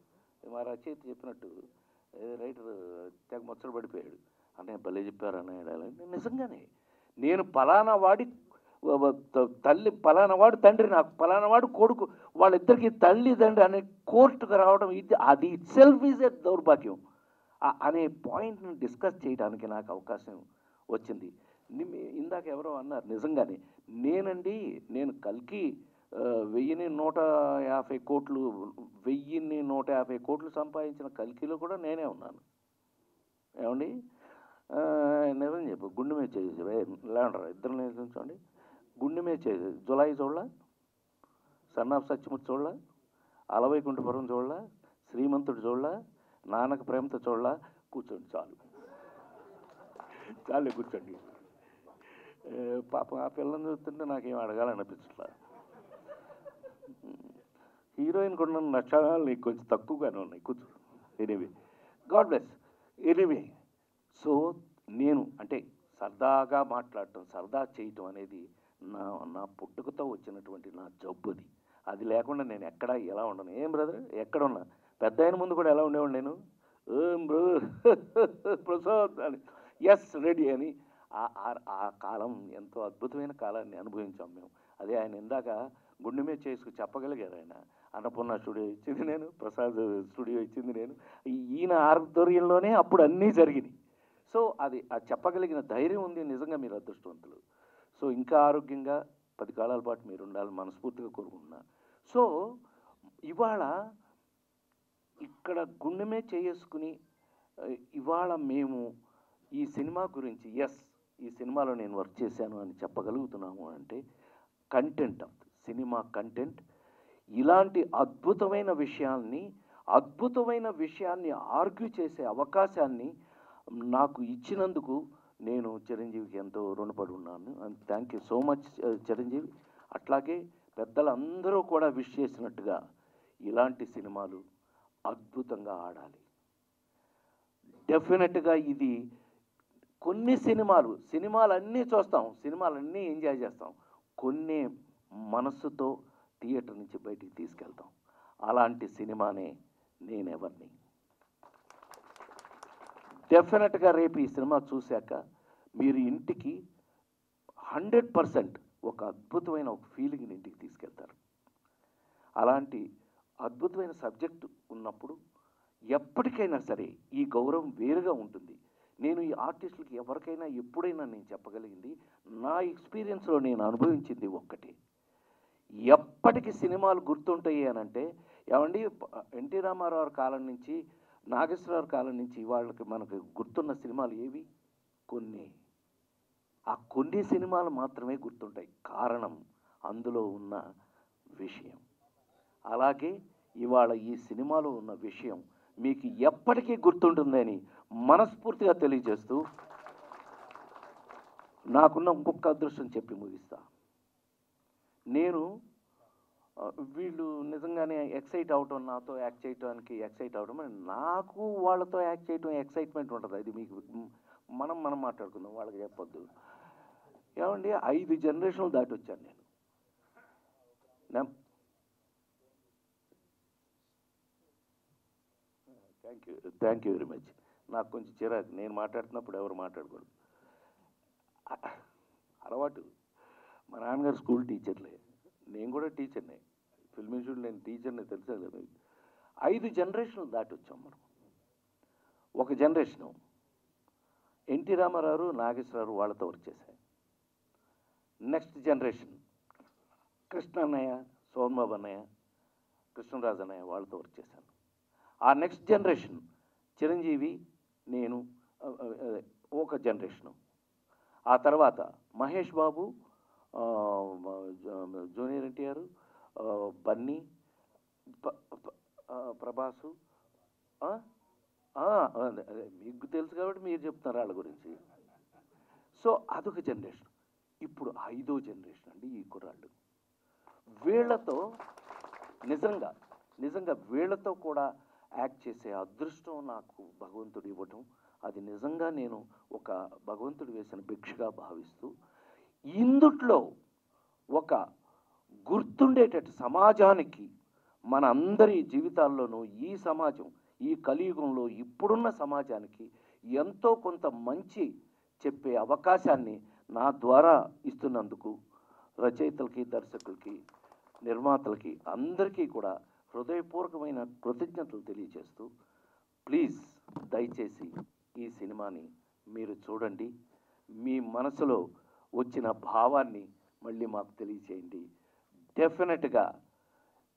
మా రచయిత చెప్పినట్టు రైటర్ తెగ ముచ్చట పడిపోయాడు. అన్నయ్య భలే చెప్పారన్నయ్య. నిజంగానే నేను పలానా వాడి తల్లి, పలానా వాడు తండ్రి, నాకు పలానా వాడు కొడుకు, వాళ్ళిద్దరికి తల్లి తండ్రి అనే కోర్టుకు రావడం అది ఇట్ సెల్ఫ్ ఈజ్ ఎ దౌర్భాగ్యం అనే పాయింట్ని డిస్కస్ చేయడానికి నాకు అవకాశం వచ్చింది. ఇందాక ఎవరో అన్నారు, నిజంగానే నేను కల్కి 1150 కోట్లు సంపాదించిన కల్కిలో కూడా నేనే ఉన్నాను. ఏమండి నిజం చెప్పు, గుండె మీద చేసి లేండరా ఇద్దరు నిల్చోండి. గుండె మీద చేసి జులాయి చూడలా, సన్ ఆఫ్ సత్యమూర్తి చూడలా, అలవైకుంఠపురం చూడలా, శ్రీమంతుడు చూడలా, నాన్నకు ప్రేమతో చూడలా. కూర్చోండి చాలే కూర్చోండి. పాపం ఆ పిల్లని చూస్తుంటే నాకేం అడగాలనిపించట్లా. హీరోయిన్కి ఉన్న లక్షణాలు నీకు కొంచెం తక్కువగానే ఉన్నాయి కూర్చో. Anyway, God bless. Anyway, so నేను అంటే సరదాగా మాట్లాడటం, సరదా చేయటం అనేది నా పుట్టుకతో వచ్చినటువంటి నా జబ్బు అది. అది లేకుండా నేను ఎక్కడ ఎలా ఉండను. ఏం బ్రదర్, ఎక్కడున్నా పెద్ద అయిన ముందు కూడా ఎలా ఉండేవాడు నేను, ఏం బ్రో ప్రసాద్ అని, ఎస్ రెడీ అని. ఆ కాలం ఎంతో అద్భుతమైన కాలాన్ని అనుభవించాం మేము. అదే ఆయన ఇందాక గుండె మీద చేసుకు చెప్పగలిగారు. ఆయన అన్నపూర్ణ స్టూడియో ఇచ్చింది నేను, ప్రసాద్ స్టూడియో ఇచ్చింది నేను. ఈయన ఆధ్వర్యంలోనే అప్పుడు అన్నీ జరిగినాయి. సో అది చెప్పగలిగిన ధైర్యం ఉంది. నిజంగా మీరు అదృష్టవంతులు. సో ఇంకా ఆరోగ్యంగా 10 కాలాల పాటు మీరు ఉండాలని మనస్ఫూర్తిగా కోరుకుంటున్నా. సో ఇవాళ ఇక్కడ గుండె మీద చేసుకుని ఇవాళ మేము ఈ సినిమా గురించి, ఎస్ ఈ సినిమాలో నేను వర్క్ చేశాను అని చెప్పగలుగుతున్నాము అంటే కంటెంట్ ఆఫ్ సినిమా కంటెంట్ ఇలాంటి అద్భుతమైన విషయాన్ని ఆర్గ్యూ చేసే అవకాశాన్ని నాకు ఇచ్చినందుకు నేను చిరంజీవికి ఎంతో రుణపడి ఉన్నాను. And thank you so much Chiranjeevi. అట్లాగే పెద్దలందరూ కూడా విష్ చేసినట్టుగా ఇలాంటి సినిమాలు అద్భుతంగా ఆడాలి. డెఫినెట్గా ఇది కొన్ని సినిమాలన్నీ చూస్తాం, సినిమాలన్నీ ఎంజాయ్ చేస్తాం, కొన్ని మనస్సుతో థియేటర్ నుంచి బయటికి తీసుకెళ్తాం. అలాంటి సినిమానే నేనెవర్ని. డెఫినెట్గా రేపు ఈ సినిమా చూశాక మీరు ఇంటికి 100% ఒక అద్భుతమైన ఒక ఫీలింగ్ని ఇంటికి తీసుకెళ్తారు. అలాంటి అద్భుతమైన సబ్జెక్టు ఉన్నప్పుడు ఎప్పటికైనా సరే ఈ గౌరవం వేరుగా ఉంటుంది. నేను ఈ ఆర్టిస్టులకి ఎవరికైనా ఎప్పుడైనా నేను చెప్పగలిగింది, నా ఎక్స్పీరియన్స్లో నేను అనుభవించింది ఒక్కటే, ఎప్పటికీ సినిమాలు గుర్తుంటాయి అని అంటే, ఏమండి ఎన్టీ రామారావు కాలం నుంచి నాగేశ్వరరావు కాలం నుంచి వాళ్ళకి మనకు గుర్తున్న సినిమాలు ఏవి? కొన్ని సినిమాలు మాత్రమే గుర్తుంటాయి. కారణం అందులో ఉన్న విషయం. అలాగే ఇవాళ ఈ సినిమాలో ఉన్న విషయం మీకు ఎప్పటికీ గుర్తుంటుందని మనస్ఫూర్తిగా తెలియజేస్తూ నాకున్న ఇంకొక అదృష్టం చెప్పి ముగిస్తా. నేను వీళ్ళు నిజంగానే ఎక్సైట్ అవటం, నాతో యాక్ట్ చేయడానికి ఎక్సైట్ అవడం, నాకు వాళ్ళతో యాక్ట్ చేయడం ఎక్సైట్మెంట్ ఉంటుంది. అది మీకు మనం మాట్లాడుకుందాం, వాళ్ళకి చెప్పొద్దు. ఏమండి 5 జనరేషన్లు దాటి వచ్చాను నేను. Thank you very much. నాకు కొంచెం చిరాకు, నేను మాట్లాడుతున్నప్పుడు ఎవరు మాట్లాడకూడదు. అలవాటు. మా నాన్నగారు స్కూల్ టీచర్లే, నేను కూడా టీచర్నే, ఫిల్మ్ ఇన్స్టిట్యూట్ నేను టీచర్నే, తెలుసా లేదు. 5 జనరేషన్లు దాటి వచ్చాం మనం. ఒక జనరేషను ఎన్టీ రామారావు, నాగేశ్వరరావు వాళ్ళతో వర్క్ చేశాను. నెక్స్ట్ జనరేషన్ కృష్ణ అన్నయ్య, సోమబాబు అన్నయ్య, కృష్ణరాజు అన్నయ్య వాళ్ళతో వర్క్ చేశాను. ఆ నెక్స్ట్ జనరేషన్ చిరంజీవి, నేను, ఒక జనరేషను. ఆ తర్వాత మహేష్ బాబు, జూనియర్ ఎన్టీఆర్, బన్నీ, ప్రభాసు, మీకు తెలుసు కాబట్టి మీరు చెప్తున్నారు వాళ్ళ గురించి. సో అదొక జనరేషన్. ఇప్పుడు 5వ జనరేషన్ అండి ఈ కుర్రాళ్ళు. వీళ్ళతో నిజంగా వీళ్ళతో కూడా యాక్ట్ చేసే అదృష్టం నాకు భగవంతుడు ఇవ్వటం, అది నిజంగా నేను ఒక భగవంతుడు వేసిన భిక్షగా భావిస్తూ, ఇందుట్లో ఒక గుర్తుండేటట్టు సమాజానికి, మన అందరి జీవితాల్లోనూ ఈ సమాజం, ఈ కలియుగంలో ఇప్పుడున్న సమాజానికి ఎంతో కొంత మంచి చెప్పే అవకాశాన్ని నా ద్వారా ఇస్తున్నందుకు రచయితలకి, దర్శకులకి, నిర్మాతలకి అందరికీ కూడా హృదయపూర్వకమైన కృతజ్ఞతలు తెలియజేస్తూ, ప్లీజ్ దయచేసి ఈ సినిమాని మీరు చూడండి. మీ మనసులో వచ్చిన భావాన్ని మళ్ళీ మాకు తెలియచేయండి. డెఫినెట్గా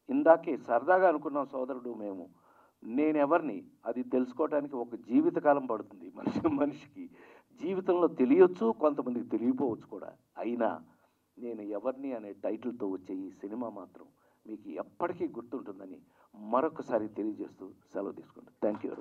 ఇందాకే సరదాగా అనుకున్నాం సోదరుడు మేము, నేనెవరిని అది తెలుసుకోవడానికి ఒక జీవితకాలం పడుతుంది. మనిషికి జీవితంలో తెలియచ్చు, కొంతమందికి తెలియపోవచ్చు కూడా. అయినా నేను ఎవరిని అనే టైటిల్తో వచ్చే ఈ సినిమా మాత్రం మీకు ఎప్పటికీ గుర్తుంటుందని మరొకసారి తెలియజేస్తూ సెలవు తీసుకుంటాను. Thank you.